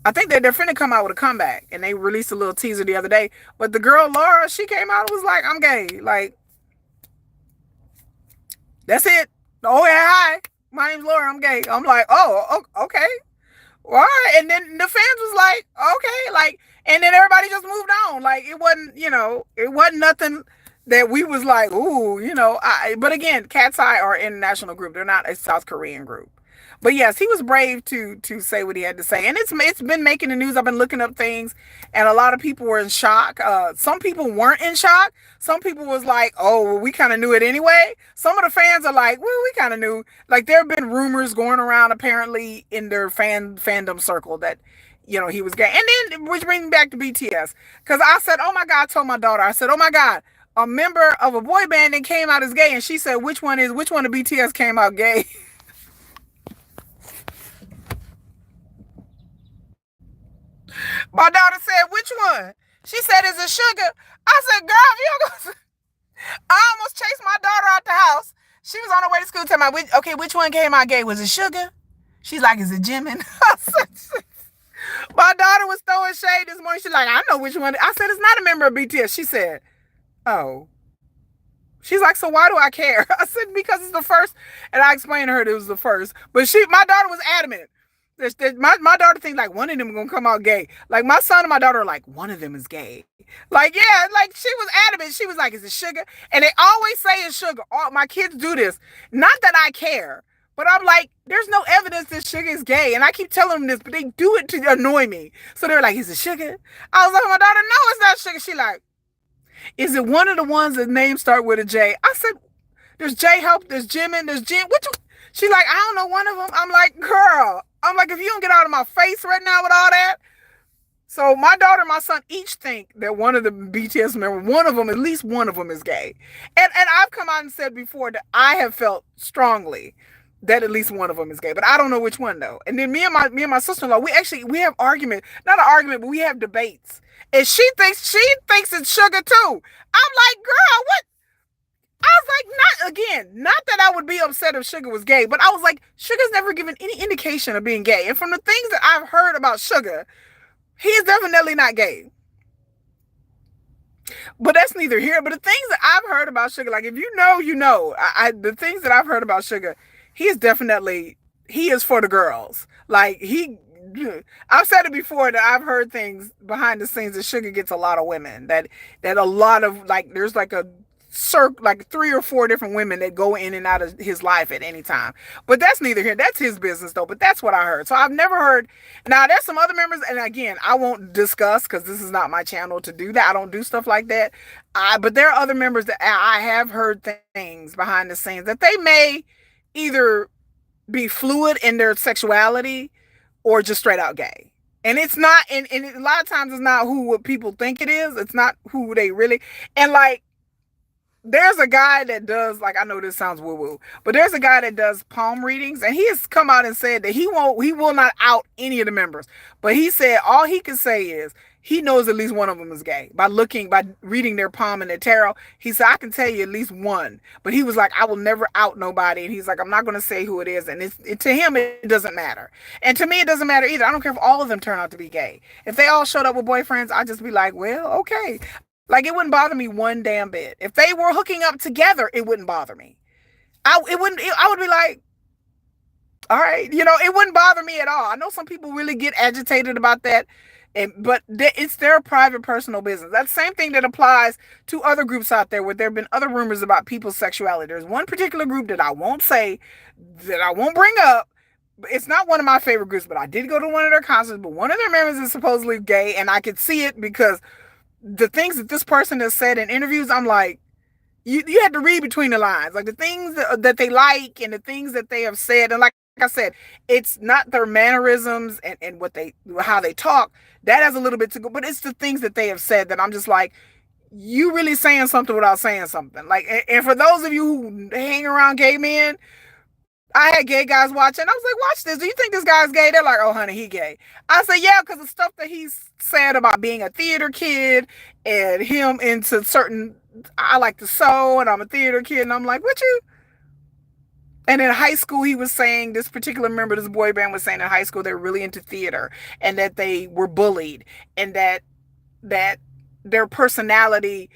I think they're finna come out with a comeback. And they released a little teaser the other day. But the girl, Laura, she came out and was like, I'm gay. Like, that's it. Oh, yeah, hi. My name's Laura. I'm gay. I'm like, oh, okay. All right. And then the fans was like, okay. Like, and then everybody just moved on. Like, it wasn't nothing that we was like, ooh, but again, Cat's Eye are an international group. They're not a South Korean group. But yes, he was brave to say what he had to say. And it's been making the news. I've been looking up things, and a lot of people were in shock. Some people weren't in shock. Some people was like, oh, well, we kind of knew it anyway. Some of the fans are like, well, we kind of knew. Like, there have been rumors going around apparently in their fandom circle that, he was gay. And then, which brings me back to BTS. Because I said, oh my God, I told my daughter, I said, oh my God, a member of a boy band that came out as gay. And she said, which one of BTS came out gay? My daughter said, which one? She said, is it Sugar? I said, girl, you don't go. I almost chased my daughter out the house. She was on her way to school telling me, okay, which one came out gay? Was it Sugar? She's like, is it Jimin? My daughter was throwing shade this morning. She's like, I know which one. I said, it's not a member of BTS. She said, oh. She's like, so why do I care? I said, because it's the first. And I explained to her that it was the first. But my daughter was adamant. My daughter thinks like one of them gonna come out gay. Like my son and my daughter are like, one of them is gay. Like, yeah, like she was adamant. She was like, is it Sugar? And they always say it's Sugar. All my kids do this. Not that I care, but I'm like, there's no evidence that Sugar is gay. And I keep telling them this, but they do it to annoy me. So they're like, is it Sugar? I was like, my daughter, no, it's not Sugar. She like, is it one of the ones that names start with a J? I said, there's J-Hope, there's Jimin, there's Jim. Which one? She like, I don't know one of them. I'm like, girl. I'm like, if you don't get out of my face right now with all that. So my daughter and my son each think that one of the BTS members, one of them, at least one of them is gay. And I've come out and said before that I have felt strongly that at least one of them is gay, but I don't know which one though. And then me and my sister-in-law, we have argument, not an argument, but we have debates. And she thinks it's Sugar too. I'm like, girl, what? I was like, not that I would be upset if Sugar was gay, but I was like, Sugar's never given any indication of being gay. And from the things that I've heard about Sugar, he is definitely not gay. But that's neither here. But the things that I've heard about Sugar, like if you know, you know. The things that I've heard about Sugar, he is for the girls. Like I've said it before that I've heard things behind the scenes that Sugar gets a lot of women. That a lot of like there's like a like 3 or 4 different women that go in and out of his life at any time. But that's neither here. That's his business though. But that's what I heard. So I've never heard. Now there's some other members, and again, I won't discuss because this is not my channel to do that. I don't do stuff like that. But there are other members that I have heard things behind the scenes that they may either be fluid in their sexuality or just straight out gay. And it's not, and a lot of times it's not who what people think it is. It's not who they really, and like, there's a guy that does, like, I know this sounds woo woo, but there's a guy that does palm readings, and he has come out and said that he will not out any of the members, but he said all he can say is he knows at least one of them is gay by reading their palm and their tarot. He said I can tell you at least one, but he was like I will never out nobody, and he's like I'm not going to say who it is, and to him it doesn't matter, and to me it doesn't matter either. I don't care if all of them turn out to be gay. If they all showed up with boyfriends, I'd just be like, well, okay. Like it wouldn't bother me one damn bit. If they were hooking up together, it wouldn't bother me. I would be like, all right, it wouldn't bother me at all. I know some people really get agitated about that, but it's their private, personal business. That's the same thing that applies to other groups out there where there have been other rumors about people's sexuality. There's one particular group that I won't say, that I won't bring up. It's not one of my favorite groups, but I did go to one of their concerts. But one of their members is supposedly gay, and I could see it because the things that this person has said in interviews, I'm like, you had to read between the lines, like the things that they like and the things that they have said. And like I said, it's not their mannerisms and how they talk. That has a little bit to go, but it's the things that they have said that I'm just like, you really saying something without saying something. Like, and for those of you who hang around gay men, I had gay guys watching. I was like, watch this. Do you think this guy's gay? They're like, oh, honey, he gay. I said, yeah, because the stuff that he's said about being a theater kid and him into certain, I like to sew and I'm a theater kid. And I'm like, what you? And in high school, he was saying, this particular member of this boy band was saying in high school, they were really into theater and that they were bullied and that their personality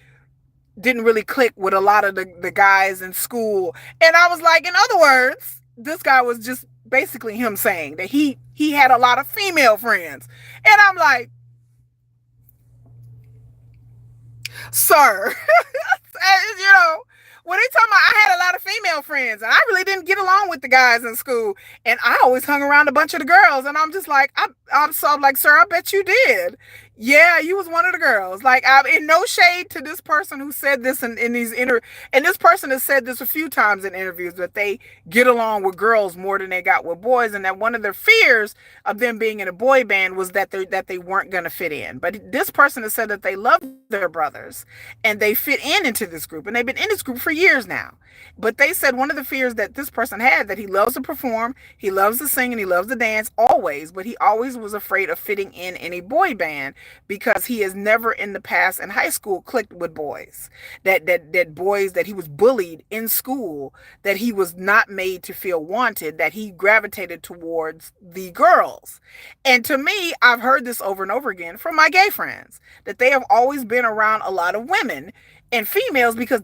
didn't really click with a lot of the guys in school. And I was like, in other words, this guy was just basically him saying that he had a lot of female friends. And I'm like, sir, you know, when they talking about I had a lot of female friends and I really didn't get along with the guys in school and I always hung around a bunch of the girls and I'm just like, I'm like, sir, I bet you did. Yeah, you was one of the girls. Like, I'm in no shade to this person who said this in these and this person has said this a few times in interviews that they get along with girls more than they got with boys, and that one of their fears of them being in a boy band was that they weren't going to fit in. But this person has said that they love their brothers and they fit into this group, and they've been in this group for years now. But they said one of the fears that this person had, that he loves to perform, he loves to sing, and he loves to dance always, but he always was afraid of fitting in a boy band because he has never in the past in high school clicked with boys. That boys, that he was bullied in school, that he was not made to feel wanted, that he gravitated towards the girls. And to me, I've heard this over and over again from my gay friends, that they have always been around a lot of women and females because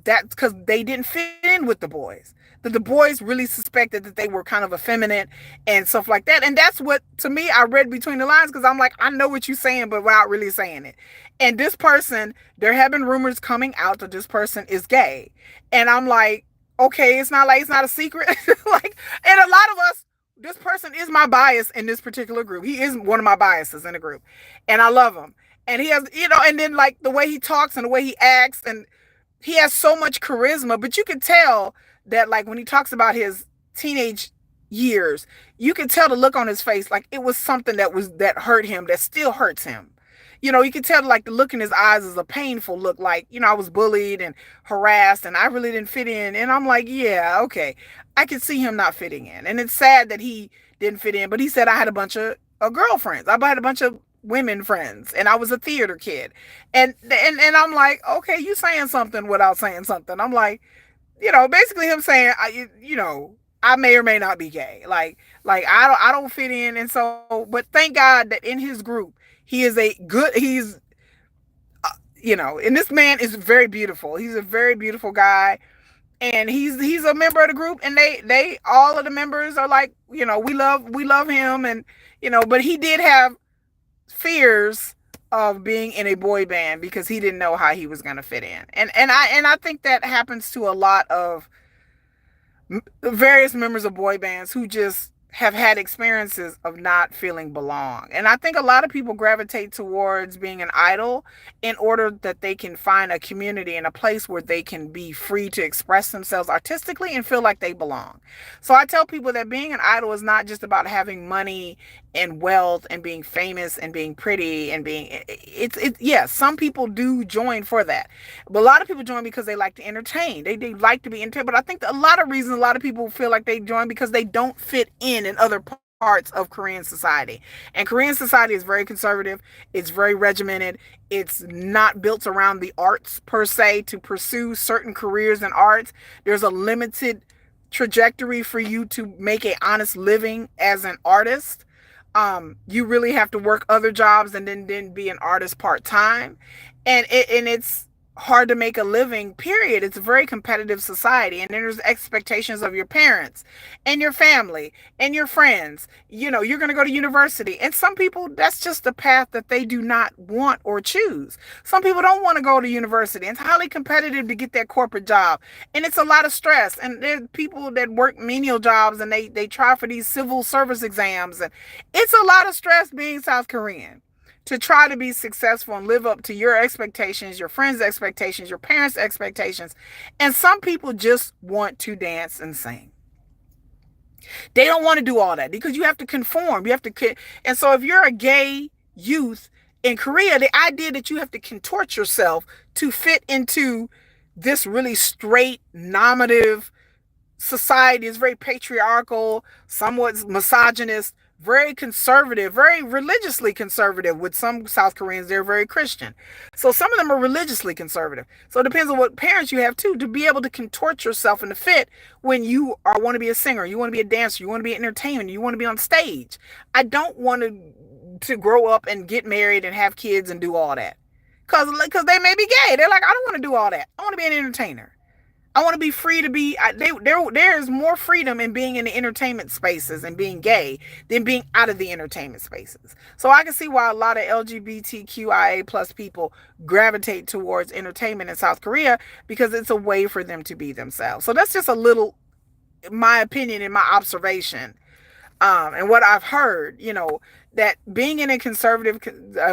they didn't fit in with the boys. That the boys really suspected that they were kind of effeminate and stuff like that. And that's what, to me, I read between the lines because I'm like, I know what you're saying, but without really saying it. And this person, there have been rumors coming out that this person is gay. And I'm like, okay, it's not a secret. Like, and a lot of us, this person is my bias in this particular group. He is one of my biases in the group. And I love him. And he has, and then like the way he talks and the way he acts, and he has so much charisma, but you can tell that like when he talks about his teenage years, you can tell the look on his face, like it was something that hurt him, that still hurts him. You can tell like the look in his eyes is a painful look, like, I was bullied and harassed and I really didn't fit in. And I'm like, yeah, okay. I can see him not fitting in. And it's sad that he didn't fit in, but he said I had a bunch of girlfriends. I had a bunch of women friends and I was a theater kid. And I'm like, okay, you saying something without saying something. I'm like, basically him saying, I may or may not be gay. Like I don't fit in. And so, but thank God that in his group, he's, and this man is very beautiful. He's a very beautiful guy. And he's a member of the group, and they all of the members are like, we love him. And, but he did have fears of being in a boy band because he didn't know how he was going to fit in. And I think that happens to a lot of various members of boy bands who just have had experiences of not feeling belong. And I think a lot of people gravitate towards being an idol in order that they can find a community and a place where they can be free to express themselves artistically and feel like they belong. So I tell people that being an idol is not just about having money and wealth and being famous and being pretty and being yes, some people do join for that, but a lot of people join because they like to entertain. They like to be entertained. But I think a lot of reasons a lot of people feel like they join because they don't fit in other parts of Korean society. And Korean society is very conservative, it's very regimented, it's not built around the arts per se. To pursue certain careers in arts, there's a limited trajectory for you to make a honest living as an artist. You really have to work other jobs and then be an artist part-time, and it's hard to make a living, period. It's a very competitive society, and then there's expectations of your parents and your family and your friends. You're going to go to university, and some people, that's just a path that they do not want or choose. Some people don't want to go to university. It's highly competitive to get that corporate job, and it's a lot of stress. And there's people that work menial jobs, and they try for these civil service exams, and it's a lot of stress being South Korean, to try to be successful and live up to your expectations, your friends' expectations, your parents' expectations. And some people just want to dance and sing. They don't want to do all that because you have to conform. And so if you're a gay youth in Korea, the idea that you have to contort yourself to fit into this really straight, normative society is very patriarchal, somewhat misogynist, very conservative, very religiously conservative. With some South Koreans, they're very Christian. So some of them are religiously conservative. So it depends on what parents you have too, to be able to contort yourself and to fit when you want to be a singer, you want to be a dancer, you want to be entertainment, you want to be on stage. I don't want to grow up and get married and have kids and do all that. Because they may be gay. They're like, I don't want to do all that. I want to be an entertainer. I want to be free to be. There's more freedom in being in the entertainment spaces and being gay than being out of the entertainment spaces. So I can see why a lot of LGBTQIA plus people gravitate towards entertainment in South Korea, because it's a way for them to be themselves. So that's just a little, my opinion and my observation. And what I've heard, that being in a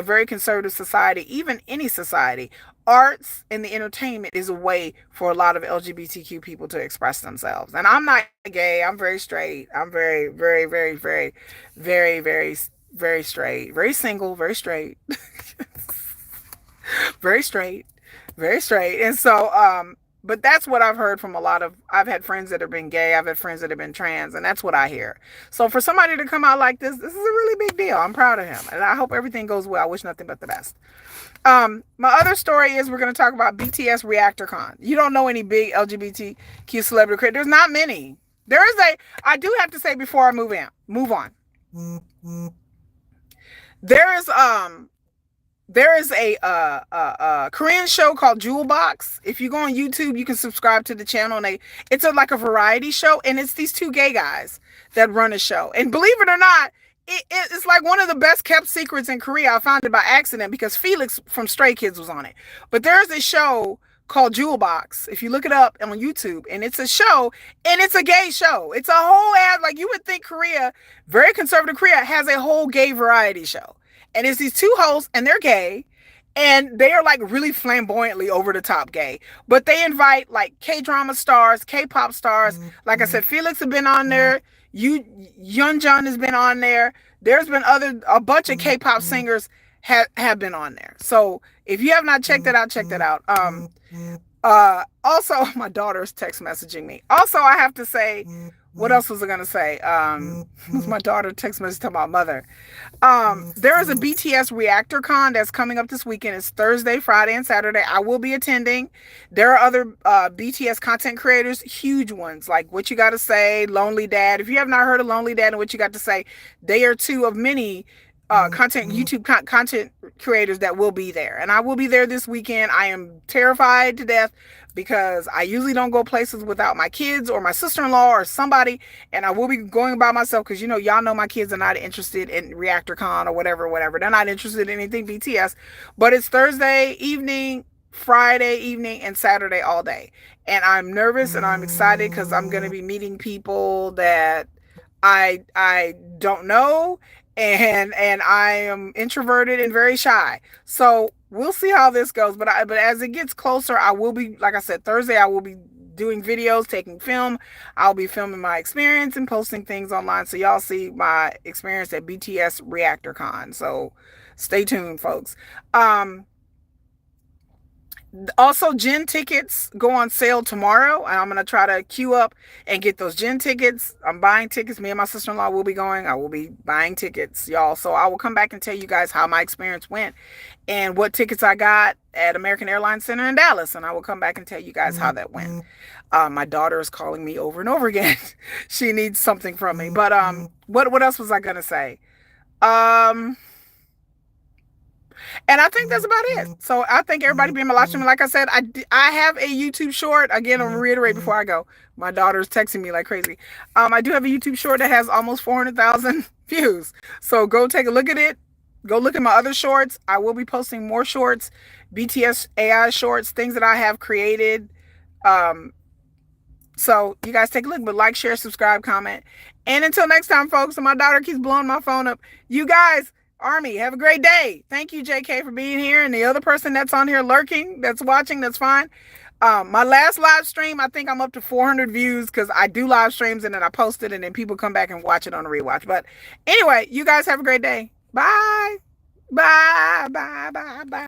very conservative society, even any society, arts and the entertainment is a way for a lot of LGBTQ people to express themselves. And I'm not gay. I'm very straight. I'm very, very, very, very, very, very, very straight. Very single, very straight. Very straight. Very straight. And so, but that's what I've heard from I've had friends that have been gay. I've had friends that have been trans, and that's what I hear. So for somebody to come out like this is a really big deal. I'm proud of him, and I hope everything goes well. I wish nothing but the best. My other story is we're going to talk about BTS Reactor Con. You don't know any big LGBTQ celebrity creators. There's not many. I do have to say before I move on. There is a Korean show called Jewel Box. If you go on YouTube, you can subscribe to the channel, and it's like a variety show, and it's these two gay guys that run a show. And believe it or not, it's like one of the best kept secrets in Korea. I found it by accident because Felix from Stray Kids was on it. But there's a show called Jewel Box. If you look it up on YouTube, and it's a show, and it's a gay show. It's a whole like you would think Korea, very conservative Korea, has a whole gay variety show. And it's these two hosts, and they're gay, and they are like really flamboyantly over the top gay. But they invite like K-drama stars, K-pop stars. Like I said, Felix has been on there. Yeonjun has been on there. There's been a bunch of K-pop singers have been on there. So if you have not checked that out, check that out. Also, my daughter's text messaging me. Also, I have to say, what else was I going to say? My daughter text messaged to my mother. There is a BTS Reactor Con that's coming up this weekend. It's Thursday, Friday, and Saturday. I will be attending. There are other BTS content creators, huge ones, like What You Gotta Say, Lonely Dad. If you have not heard of Lonely Dad and What You Got to Say, they are two of many YouTube content creators that will be there. And I will be there this weekend. I am terrified to death because I usually don't go places without my kids or my sister-in-law or somebody, and I will be going by myself because y'all know my kids are not interested in Reactor Con or whatever. They're not interested in anything BTS. But it's Thursday evening, Friday evening, and Saturday all day. And I'm nervous and I'm excited because I'm going to be meeting people that I don't know. And I am introverted and very shy. So we'll see how this goes. But as it gets closer, I will be, like I said, Thursday, I will be doing videos, taking film. I'll be filming my experience and posting things online. So y'all see my experience at BTS Reactor Con. So stay tuned, folks. Also, Gen tickets go on sale tomorrow, and I'm going to try to queue up and get those Gen tickets. I'm buying tickets. Me and my sister-in-law will be going. I will be buying tickets, y'all. So I will come back and tell you guys how my experience went and what tickets I got at American Airlines Center in Dallas. And I will come back and tell you guys how that went. My daughter is calling me over and over again. She needs something from me. But what else was I going to say? And I think that's about it. So I thank everybody being my live stream. Like I said, I have a YouTube short. Again, I'll reiterate before I go. My daughter's texting me like crazy. I do have a YouTube short that has almost 400,000 views. So go take a look at it. Go look at my other shorts. I will be posting more shorts, BTS AI shorts, things that I have created. So you guys take a look, but like, share, subscribe, comment. And until next time, folks, and my daughter keeps blowing my phone up. You guys, Army, have a great day. Thank you, JK, for being here. And the other person that's on here lurking, that's watching, that's fine. My last live stream, I think I'm up to 400 views because I do live streams and then I post it and then people come back and watch it on the rewatch. But anyway, you guys have a great day. Bye. Bye. Bye. Bye. Bye.